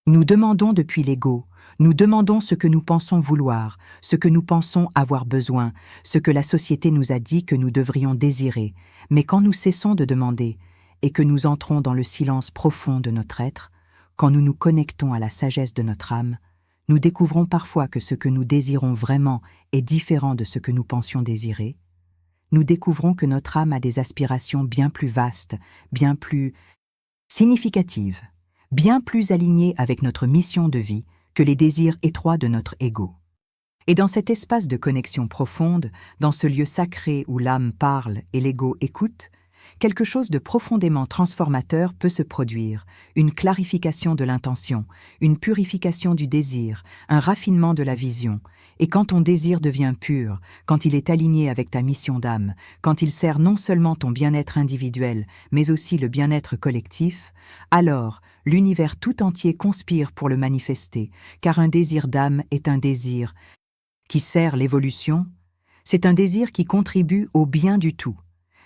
S1: depuis l'ego, nous demandons ce que nous pensons vouloir, ce que nous pensons avoir besoin, ce que la société nous a dit que nous devrions désirer. Mais quand nous cessons de demander et que nous entrons dans le silence profond de notre être, quand nous nous connectons à la sagesse de notre âme, nous découvrons parfois que ce que nous désirons vraiment est différent de ce que nous pensions désirer. Nous découvrons que notre âme a des aspirations bien plus vastes, bien plus significatives, bien plus alignées avec notre mission de vie que les désirs étroits de notre ego. Et dans cet espace de connexion profonde, dans ce lieu sacré où l'âme parle et l'ego écoute, quelque chose de profondément transformateur peut se produire, une clarification de l'intention, une purification du désir, un raffinement de la vision. Et quand ton désir devient pur, quand il est aligné avec ta mission d'âme, quand il sert non seulement ton bien-être individuel, mais aussi le bien-être collectif, alors l'univers tout entier conspire pour le manifester, car un désir d'âme est un désir qui sert l'évolution, c'est un désir qui contribue au bien du tout.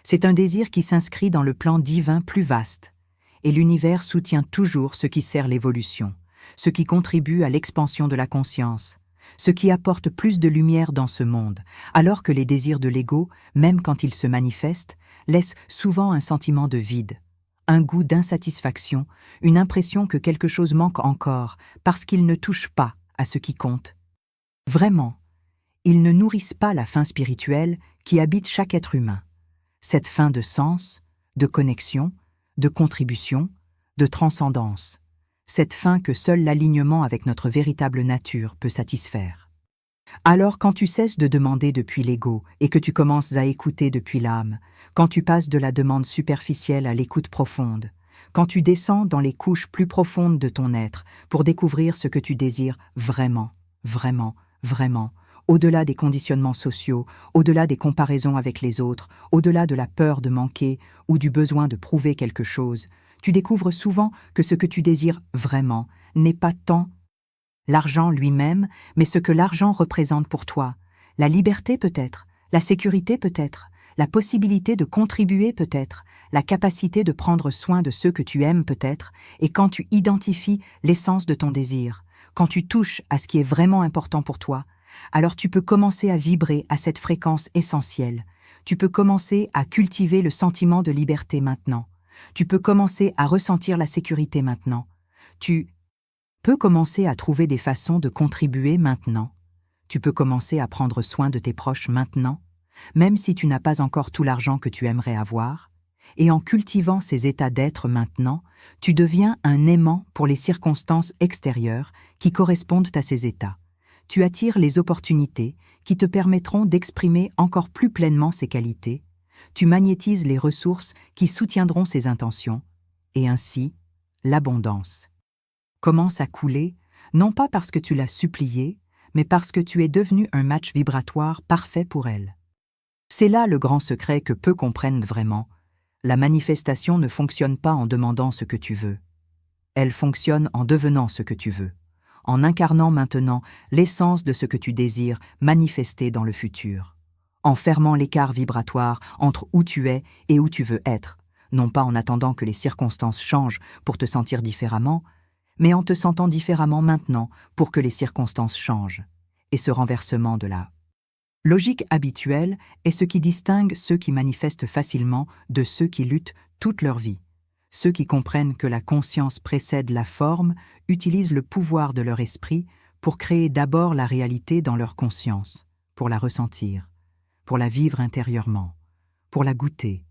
S1: C'est un désir qui s'inscrit dans le plan divin plus vaste, et l'univers soutient toujours ce qui sert l'évolution, ce qui contribue à l'expansion de la conscience, ce qui apporte plus de lumière dans ce monde, alors que les désirs de l'ego, même quand ils se manifestent, laissent souvent un sentiment de vide, un goût d'insatisfaction, une impression que quelque chose manque encore, parce qu'ils ne touchent pas à ce qui compte. Vraiment, ils ne nourrissent pas la faim spirituelle qui habite chaque être humain. Cette faim de sens, de connexion, de contribution, de transcendance. cette faim que seul l'alignement avec notre véritable nature peut satisfaire. Alors quand tu cesses de demander depuis l'ego et que tu commences à écouter depuis l'âme, quand tu passes de la demande superficielle à l'écoute profonde, quand tu descends dans les couches plus profondes de ton être pour découvrir ce que tu désires vraiment, vraiment, vraiment, au-delà des conditionnements sociaux, au-delà des comparaisons avec les autres, au-delà de la peur de manquer ou du besoin de prouver quelque chose, tu découvres souvent que ce que tu désires vraiment n'est pas tant l'argent lui-même, mais ce que l'argent représente pour toi. La liberté peut-être, la sécurité peut-être, la possibilité de contribuer peut-être, la capacité de prendre soin de ceux que tu aimes peut-être, et quand tu identifies l'essence de ton désir, quand tu touches à ce qui est vraiment important pour toi, alors tu peux commencer à vibrer à cette fréquence essentielle. Tu peux commencer à cultiver le sentiment de liberté maintenant. Tu peux commencer à ressentir la sécurité maintenant. Tu peux commencer à trouver des façons de contribuer maintenant. Tu peux commencer à prendre soin de tes proches maintenant, même si tu n'as pas encore tout l'argent que tu aimerais avoir. Et en cultivant ces états d'être maintenant, tu deviens un aimant pour les circonstances extérieures qui correspondent à ces états. Tu attires les opportunités qui te permettront d'exprimer encore plus pleinement ces qualités. Tu magnétises les ressources qui soutiendront ces intentions. Et ainsi, l'abondance commence à couler, non pas parce que tu l'as suppliée, mais parce que tu es devenu un match vibratoire parfait pour elle. C'est là le grand secret que peu comprennent vraiment. La manifestation ne fonctionne pas en demandant ce que tu veux. Elle fonctionne en devenant ce que tu veux, en incarnant maintenant l'essence de ce que tu désires manifester dans le futur, en fermant l'écart vibratoire entre où tu es et où tu veux être, non pas en attendant que les circonstances changent pour te sentir différemment, mais en te sentant différemment maintenant pour que les circonstances changent. Et ce renversement de la logique habituelle est ce qui distingue ceux qui manifestent facilement de ceux qui luttent toute leur vie. Ceux qui comprennent que la conscience précède la forme utilisent le pouvoir de leur esprit pour créer d'abord la réalité dans leur conscience, pour la ressentir, pour la vivre intérieurement, pour la goûter,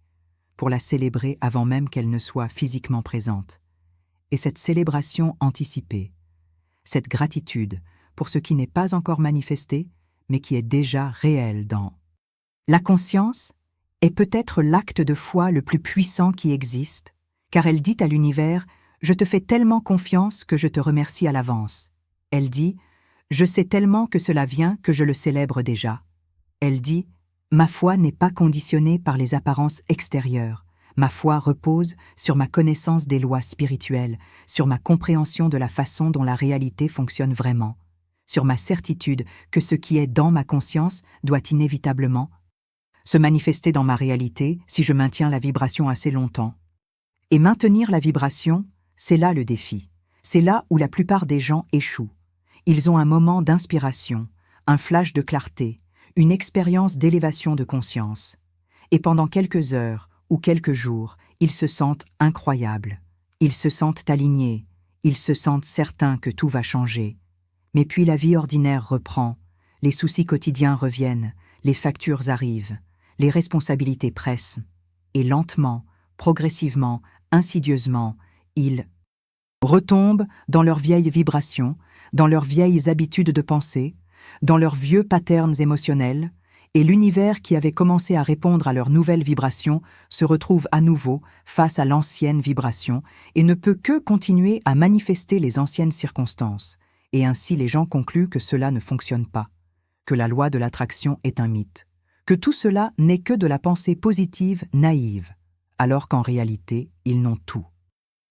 S1: pour la célébrer avant même qu'elle ne soit physiquement présente. Et cette célébration anticipée, cette gratitude pour ce qui n'est pas encore manifesté, mais qui est déjà réel dans la conscience, est peut-être l'acte de foi le plus puissant qui existe, car elle dit à l'univers « Je te fais tellement confiance que je te remercie à l'avance ». Elle dit « Je sais tellement que cela vient que je le célèbre déjà ». Elle dit « Ma foi n'est pas conditionnée par les apparences extérieures. Ma foi repose sur ma connaissance des lois spirituelles, sur ma compréhension de la façon dont la réalité fonctionne vraiment, sur ma certitude que ce qui est dans ma conscience doit inévitablement se manifester dans ma réalité si je maintiens la vibration assez longtemps. Et maintenir la vibration, c'est là le défi. C'est là où la plupart des gens échouent. Ils ont un moment d'inspiration, un flash de clarté, une expérience d'élévation de conscience. Et pendant quelques heures ou quelques jours, ils se sentent incroyables. Ils se sentent alignés. Ils se sentent certains que tout va changer. Mais puis la vie ordinaire reprend. Les soucis quotidiens reviennent. Les factures arrivent. Les responsabilités pressent. Et lentement, progressivement, insidieusement, ils retombent dans leurs vieilles vibrations, dans leurs vieilles habitudes de pensée, dans leurs vieux patterns émotionnels, et l'univers qui avait commencé à répondre à leurs nouvelles vibrations se retrouve à nouveau face à l'ancienne vibration et ne peut que continuer à manifester les anciennes circonstances. Et ainsi les gens concluent que cela ne fonctionne pas, que la loi de l'attraction est un mythe, que tout cela n'est que de la pensée positive naïve, alors qu'en réalité, ils n'ont tout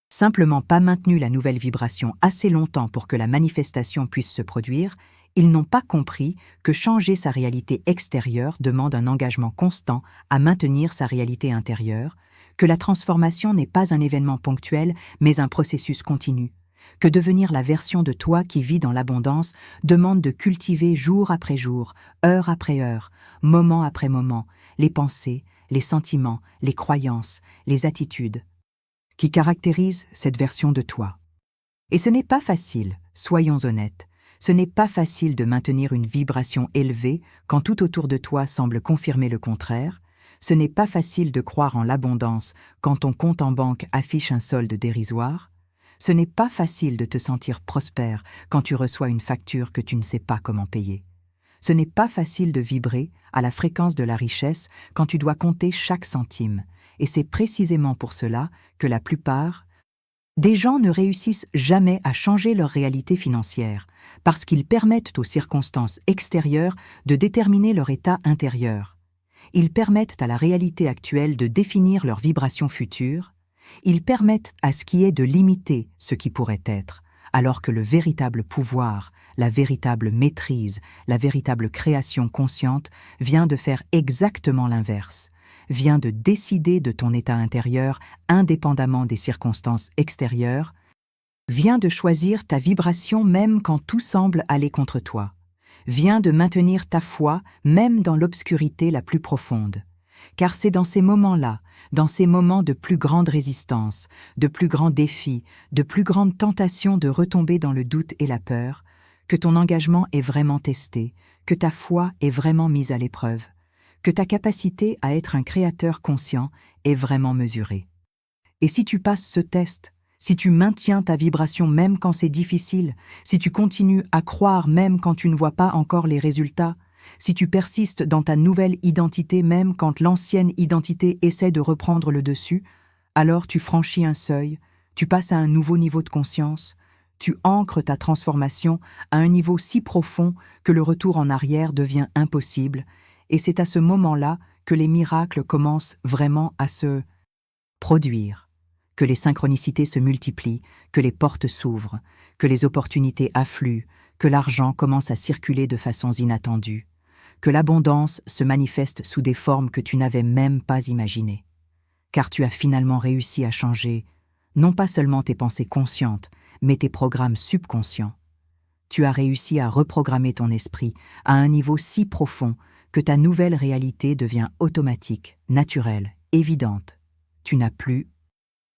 S1: simplement pas maintenu la nouvelle vibration assez longtemps pour que la manifestation puisse se produire. Ils n'ont pas compris que changer sa réalité extérieure demande un engagement constant à maintenir sa réalité intérieure, que la transformation n'est pas un événement ponctuel, mais un processus continu, que devenir la version de toi qui vit dans l'abondance demande de cultiver jour après jour, heure après heure, moment après moment, les pensées, les sentiments, les croyances, les attitudes, qui caractérisent cette version de toi. Et ce n'est pas facile, soyons honnêtes. Ce n'est pas facile de maintenir une vibration élevée quand tout autour de toi semble confirmer le contraire. Ce n'est pas facile de croire en l'abondance quand ton compte en banque affiche un solde dérisoire. Ce n'est pas facile de te sentir prospère quand tu reçois une facture que tu ne sais pas comment payer. Ce n'est pas facile de vibrer à la fréquence de la richesse quand tu dois compter chaque centime. Et c'est précisément pour cela que la plupart des gens ne réussissent jamais à changer leur réalité financière, parce qu'ils permettent aux circonstances extérieures de déterminer leur état intérieur. Ils permettent à la réalité actuelle de définir leur vibration future. Ils permettent à ce qui est de limiter ce qui pourrait être, alors que le véritable pouvoir, la véritable maîtrise, la véritable création consciente vient de faire exactement l'inverse, vient de décider de ton état intérieur indépendamment des circonstances extérieures, vient de choisir ta vibration même quand tout semble aller contre toi, vient de maintenir ta foi même dans l'obscurité la plus profonde. Car c'est dans ces moments-là, dans ces moments de plus grande résistance, de plus grands défis, de plus grande tentation de retomber dans le doute et la peur, que ton engagement est vraiment testé, que ta foi est vraiment mise à l'épreuve, que ta capacité à être un créateur conscient est vraiment mesurée. Et si tu passes ce test, si tu maintiens ta vibration même quand c'est difficile, si tu continues à croire même quand tu ne vois pas encore les résultats, si tu persistes dans ta nouvelle identité même quand l'ancienne identité essaie de reprendre le dessus, alors tu franchis un seuil, tu passes à un nouveau niveau de conscience, tu ancres ta transformation à un niveau si profond que le retour en arrière devient impossible, et c'est à ce moment-là que les miracles commencent vraiment à se produire, que les synchronicités se multiplient, que les portes s'ouvrent, que les opportunités affluent, que l'argent commence à circuler de façons inattendues, que l'abondance se manifeste sous des formes que tu n'avais même pas imaginées. Car tu as finalement réussi à changer, non pas seulement tes pensées conscientes, mais tes programmes subconscients. Tu as réussi à reprogrammer ton esprit à un niveau si profond que ta nouvelle réalité devient automatique, naturelle, évidente. Tu n'as plus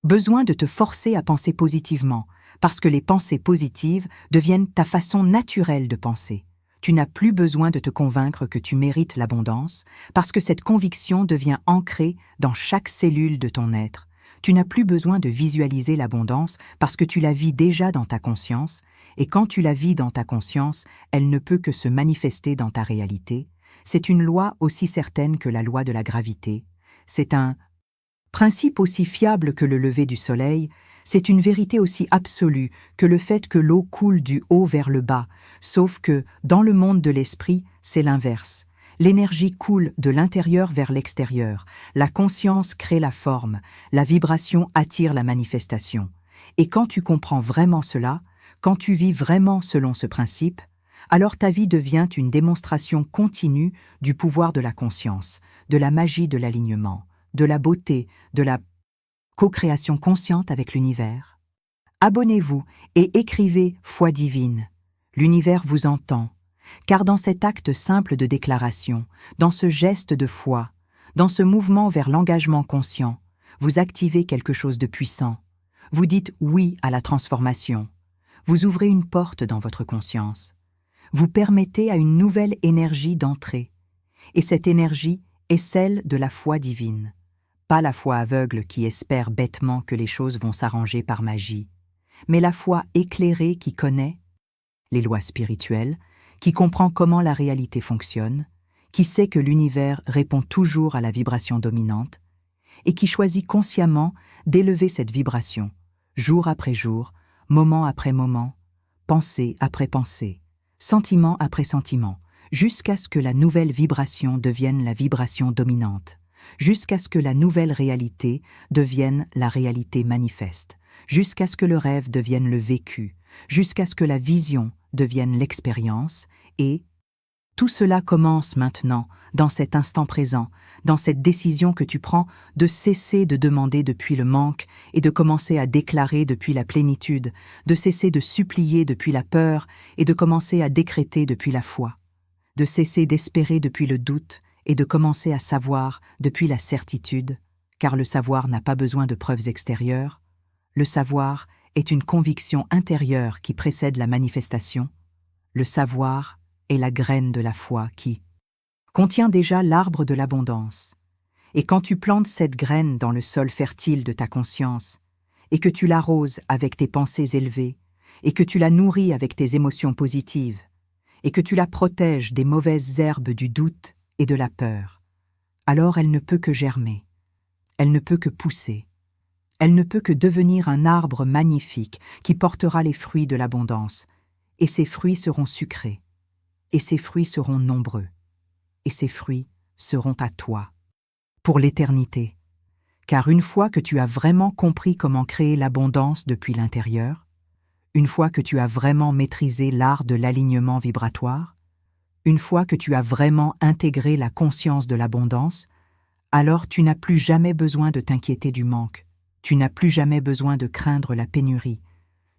S1: besoin de te forcer à penser positivement, parce que les pensées positives deviennent ta façon naturelle de penser. Tu n'as plus besoin de te convaincre que tu mérites l'abondance, parce que cette conviction devient ancrée dans chaque cellule de ton être. Tu n'as plus besoin de visualiser l'abondance parce que tu la vis déjà dans ta conscience, et quand tu la vis dans ta conscience, elle ne peut que se manifester dans ta réalité. C'est une loi aussi certaine que la loi de la gravité. C'est un principe aussi fiable que le lever du soleil, c'est une vérité aussi absolue que le fait que l'eau coule du haut vers le bas, sauf que, dans le monde de l'esprit, c'est l'inverse. L'énergie coule de l'intérieur vers l'extérieur, la conscience crée la forme, la vibration attire la manifestation. Et quand tu comprends vraiment cela, quand tu vis vraiment selon ce principe, alors ta vie devient une démonstration continue du pouvoir de la conscience, de la magie de l'alignement, de la beauté, de la co-création consciente avec l'univers. Abonnez-vous et écrivez Foi divine. L'univers vous entend, car dans cet acte simple de déclaration, dans ce geste de foi, dans ce mouvement vers l'engagement conscient, vous activez quelque chose de puissant. Vous dites oui à la transformation. Vous ouvrez une porte dans votre conscience. Vous permettez à une nouvelle énergie d'entrer. Et cette énergie est celle de la foi divine. Pas la foi aveugle qui espère bêtement que les choses vont s'arranger par magie, mais la foi éclairée qui connaît les lois spirituelles, qui comprend comment la réalité fonctionne, qui sait que l'univers répond toujours à la vibration dominante, et qui choisit consciemment d'élever cette vibration, jour après jour, moment après moment, pensée après pensée, sentiment après sentiment, jusqu'à ce que la nouvelle vibration devienne la vibration dominante, jusqu'à ce que la nouvelle réalité devienne la réalité manifeste, jusqu'à ce que le rêve devienne le vécu, jusqu'à ce que la vision devienne l'expérience, et tout cela commence maintenant, dans cet instant présent, dans cette décision que tu prends de cesser de demander depuis le manque et de commencer à déclarer depuis la plénitude, de cesser de supplier depuis la peur et de commencer à décréter depuis la foi, de cesser d'espérer depuis le doute et de commencer à savoir depuis la certitude, car le savoir n'a pas besoin de preuves extérieures. Le savoir est une conviction intérieure qui précède la manifestation. Le savoir est la graine de la foi qui contient déjà l'arbre de l'abondance. Et quand tu plantes cette graine dans le sol fertile de ta conscience, et que tu l'arroses avec tes pensées élevées, et que tu la nourris avec tes émotions positives, et que tu la protèges des mauvaises herbes du doute et de la peur, alors elle ne peut que germer, elle ne peut que pousser, elle ne peut que devenir un arbre magnifique qui portera les fruits de l'abondance, et ses fruits seront sucrés, et ses fruits seront nombreux, et ses fruits seront à toi, pour l'éternité. Car une fois que tu as vraiment compris comment créer l'abondance depuis l'intérieur, une fois que tu as vraiment maîtrisé l'art de l'alignement vibratoire, une fois que tu as vraiment intégré la conscience de l'abondance, alors tu n'as plus jamais besoin de t'inquiéter du manque, tu n'as plus jamais besoin de craindre la pénurie,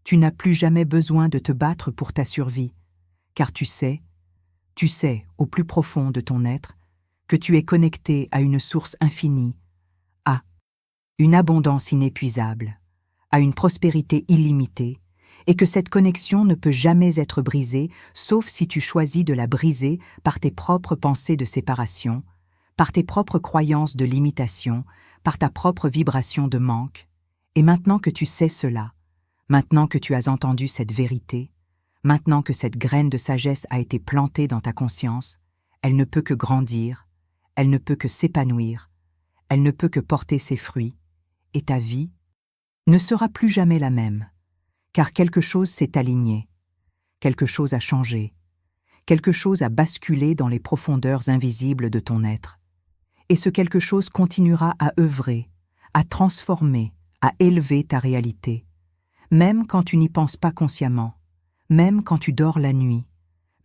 S1: tu n'as plus jamais besoin de te battre pour ta survie, car tu sais, au plus profond de ton être, que tu es connecté à une source infinie, à une abondance inépuisable, à une prospérité illimitée, et que cette connexion ne peut jamais être brisée, sauf si tu choisis de la briser par tes propres pensées de séparation, par tes propres croyances de limitation, par ta propre vibration de manque. Et maintenant que tu sais cela, maintenant que tu as entendu cette vérité, maintenant que cette graine de sagesse a été plantée dans ta conscience, elle ne peut que grandir, elle ne peut que s'épanouir, elle ne peut que porter ses fruits, et ta vie ne sera plus jamais la même, car quelque chose s'est aligné, quelque chose a changé, quelque chose a basculé dans les profondeurs invisibles de ton être, et ce quelque chose continuera à œuvrer, à transformer, à élever ta réalité, même quand tu n'y penses pas consciemment, même quand tu dors la nuit,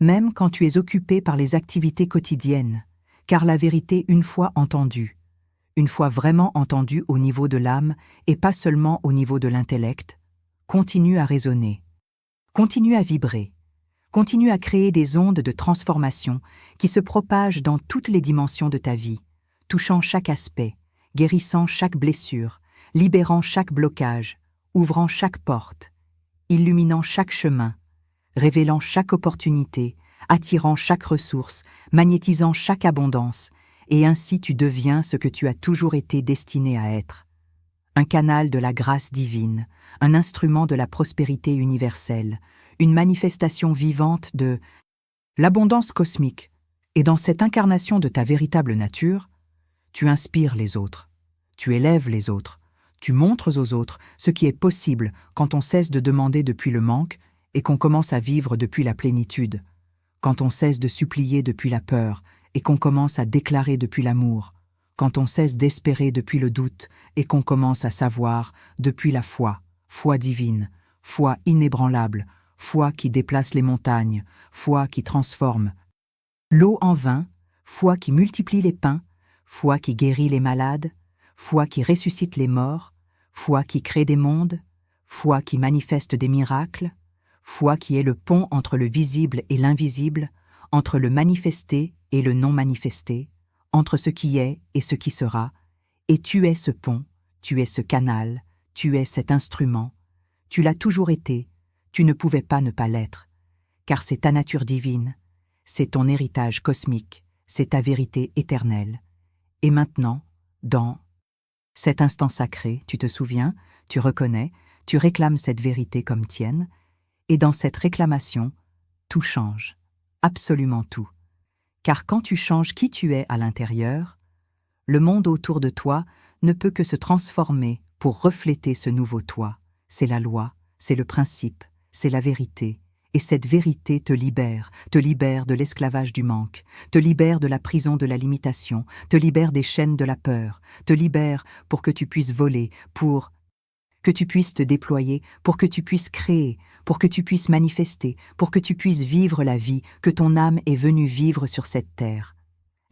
S1: même quand tu es occupé par les activités quotidiennes, car la vérité une fois entendue, une fois vraiment entendue au niveau de l'âme et pas seulement au niveau de l'intellect, continue à résonner, continue à vibrer, continue à créer des ondes de transformation qui se propagent dans toutes les dimensions de ta vie, touchant chaque aspect, guérissant chaque blessure, libérant chaque blocage, ouvrant chaque porte, illuminant chaque chemin, révélant chaque opportunité, attirant chaque ressource, magnétisant chaque abondance, et ainsi tu deviens ce que tu as toujours été destiné à être. Un canal de la grâce divine, un instrument de la prospérité universelle, une manifestation vivante de l'abondance cosmique. Et dans cette incarnation de ta véritable nature, tu inspires les autres, tu élèves les autres, tu montres aux autres ce qui est possible quand on cesse de demander depuis le manque et qu'on commence à vivre depuis la plénitude, quand on cesse de supplier depuis la peur et qu'on commence à déclarer depuis l'amour, quand on cesse d'espérer depuis le doute et qu'on commence à savoir depuis la foi, foi divine, foi inébranlable, foi qui déplace les montagnes, foi qui transforme l'eau en vin, foi qui multiplie les pains, foi qui guérit les malades, foi qui ressuscite les morts, foi qui crée des mondes, foi qui manifeste des miracles, foi qui est le pont entre le visible et l'invisible, entre le manifesté et le non manifesté, entre ce qui est et ce qui sera, et tu es ce pont, tu es ce canal, tu es cet instrument, tu l'as toujours été, tu ne pouvais pas ne pas l'être, car c'est ta nature divine, c'est ton héritage cosmique, c'est ta vérité éternelle. Et maintenant, dans cet instant sacré, tu te souviens, tu reconnais, tu réclames cette vérité comme tienne, et dans cette réclamation, tout change, absolument tout. Car quand tu changes qui tu es à l'intérieur, le monde autour de toi ne peut que se transformer pour refléter ce nouveau toi. C'est la loi, c'est le principe, c'est la vérité. Et cette vérité te libère de l'esclavage du manque, te libère de la prison de la limitation, te libère des chaînes de la peur, te libère pour que tu puisses voler, pour que tu puisses te déployer, pour que tu puisses créer, pour que tu puisses manifester, pour que tu puisses vivre la vie que ton âme est venue vivre sur cette terre.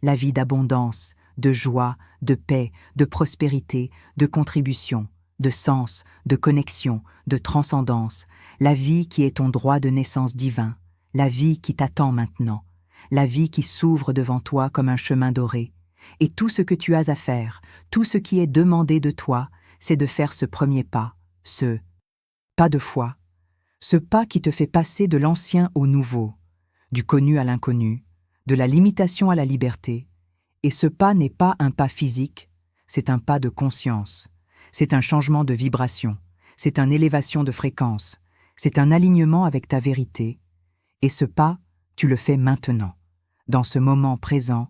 S1: La vie d'abondance, de joie, de paix, de prospérité, de contribution, de sens, de connexion, de transcendance, la vie qui est ton droit de naissance divin, la vie qui t'attend maintenant, la vie qui s'ouvre devant toi comme un chemin doré. Et tout ce que tu as à faire, tout ce qui est demandé de toi, c'est de faire ce premier pas, ce pas de foi, ce pas qui te fait passer de l'ancien au nouveau, du connu à l'inconnu, de la limitation à la liberté. Et ce pas n'est pas un pas physique, c'est un pas de conscience, c'est un changement de vibration, c'est une élévation de fréquence, c'est un alignement avec ta vérité, et ce pas, tu le fais maintenant, dans ce moment présent,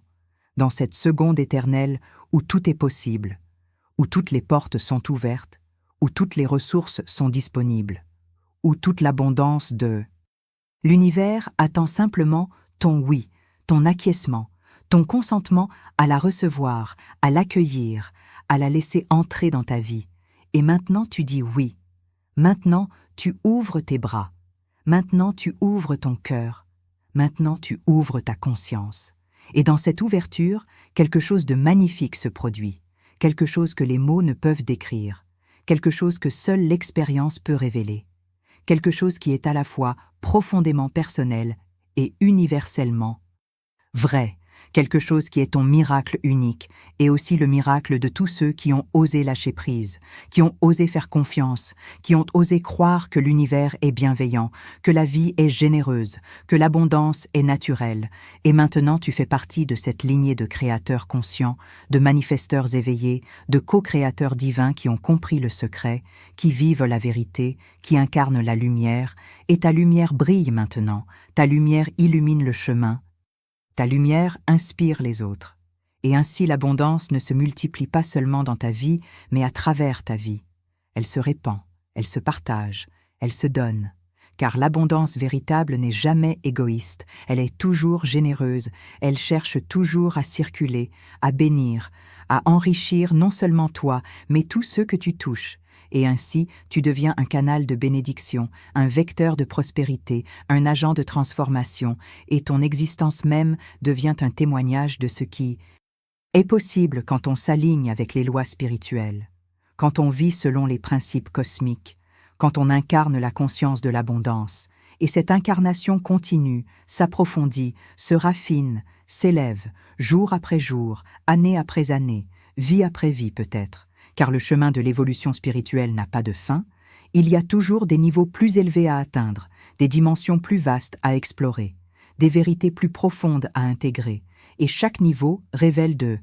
S1: dans cette seconde éternelle où tout est possible, où toutes les portes sont ouvertes, où toutes les ressources sont disponibles, où toute l'abondance de l'univers attend simplement ton oui, ton acquiescement, ton consentement à la recevoir, à l'accueillir, à la laisser entrer dans ta vie. Et maintenant tu dis oui. Maintenant tu ouvres tes bras. Maintenant tu ouvres ton cœur. Maintenant tu ouvres ta conscience. Et dans cette ouverture, quelque chose de magnifique se produit, quelque chose que les mots ne peuvent décrire, quelque chose que seule l'expérience peut révéler, quelque chose qui est à la fois profondément personnel et universellement vrai, quelque chose qui est ton miracle unique et aussi le miracle de tous ceux qui ont osé lâcher prise, qui ont osé faire confiance, qui ont osé croire que l'univers est bienveillant, que la vie est généreuse, que l'abondance est naturelle. Et maintenant tu fais partie de cette lignée de créateurs conscients, de manifesteurs éveillés, de co-créateurs divins qui ont compris le secret, qui vivent la vérité, qui incarnent la lumière, et ta lumière brille maintenant, ta lumière illumine le chemin. Ta lumière inspire les autres, et ainsi l'abondance ne se multiplie pas seulement dans ta vie, mais à travers ta vie. Elle se répand, elle se partage, elle se donne, car l'abondance véritable n'est jamais égoïste, elle est toujours généreuse, elle cherche toujours à circuler, à bénir, à enrichir non seulement toi, mais tous ceux que tu touches. Et ainsi, tu deviens un canal de bénédiction, un vecteur de prospérité, un agent de transformation, et ton existence même devient un témoignage de ce qui est possible quand on s'aligne avec les lois spirituelles, quand on vit selon les principes cosmiques, quand on incarne la conscience de l'abondance. Et cette incarnation continue, s'approfondit, se raffine, s'élève, jour après jour, année après année, vie après vie peut-être. Car le chemin de l'évolution spirituelle n'a pas de fin, il y a toujours des niveaux plus élevés à atteindre, des dimensions plus vastes à explorer, des vérités plus profondes à intégrer, et chaque niveau révèle de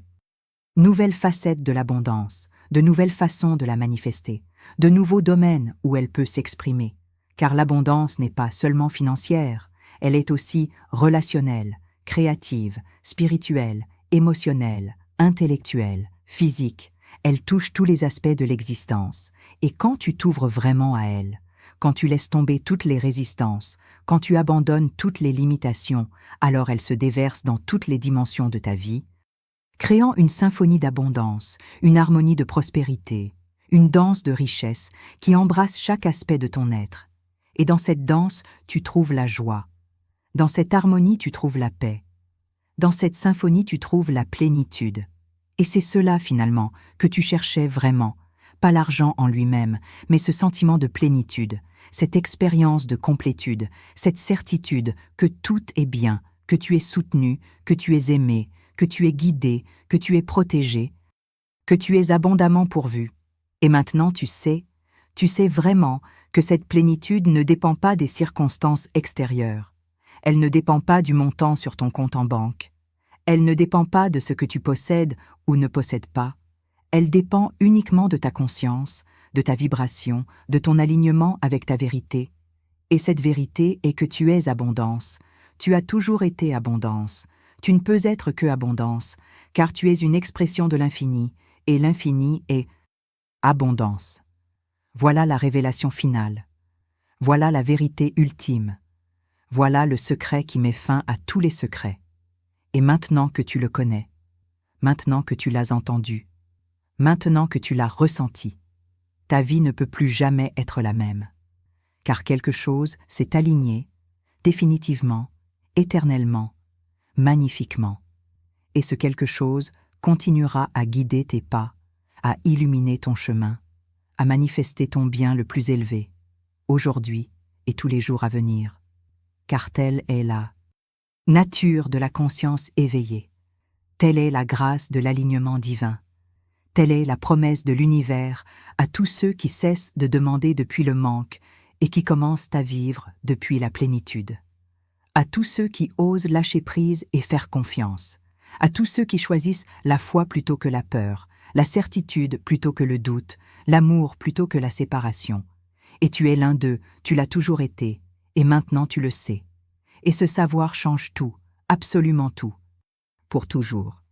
S1: nouvelles facettes de l'abondance, de nouvelles façons de la manifester, de nouveaux domaines où elle peut s'exprimer, car l'abondance n'est pas seulement financière, elle est aussi relationnelle, créative, spirituelle, émotionnelle, intellectuelle, physique. Elle touche tous les aspects de l'existence, et quand tu t'ouvres vraiment à elle, quand tu laisses tomber toutes les résistances, quand tu abandonnes toutes les limitations, alors elle se déverse dans toutes les dimensions de ta vie, créant une symphonie d'abondance, une harmonie de prospérité, une danse de richesse qui embrasse chaque aspect de ton être. Et dans cette danse, tu trouves la joie. Dans cette harmonie, tu trouves la paix. Dans cette symphonie, tu trouves la plénitude. Et c'est cela, finalement, que tu cherchais vraiment, pas l'argent en lui-même, mais ce sentiment de plénitude, cette expérience de complétude, cette certitude que tout est bien, que tu es soutenu, que tu es aimé, que tu es guidé, que tu es protégé, que tu es abondamment pourvu. Et maintenant tu sais vraiment que cette plénitude ne dépend pas des circonstances extérieures. Elle ne dépend pas du montant sur ton compte en banque. Elle ne dépend pas de ce que tu possèdes ou ne possèdes pas. Elle dépend uniquement de ta conscience, de ta vibration, de ton alignement avec ta vérité. Et cette vérité est que tu es abondance. Tu as toujours été abondance. Tu ne peux être que abondance, car tu es une expression de l'infini, et l'infini est abondance. Voilà la révélation finale. Voilà la vérité ultime. Voilà le secret qui met fin à tous les secrets. Et maintenant que tu le connais, maintenant que tu l'as entendu, maintenant que tu l'as ressenti, ta vie ne peut plus jamais être la même. Car quelque chose s'est aligné, définitivement, éternellement, magnifiquement. Et ce quelque chose continuera à guider tes pas, à illuminer ton chemin, à manifester ton bien le plus élevé, aujourd'hui et tous les jours à venir. Car telle est la nature de la conscience éveillée. Telle est la grâce de l'alignement divin. Telle est la promesse de l'univers à tous ceux qui cessent de demander depuis le manque et qui commencent à vivre depuis la plénitude. À tous ceux qui osent lâcher prise et faire confiance. À tous ceux qui choisissent la foi plutôt que la peur, la certitude plutôt que le doute, l'amour plutôt que la séparation. Et tu es l'un d'eux, tu l'as toujours été, et maintenant tu le sais. Et ce savoir change tout, absolument tout, pour toujours.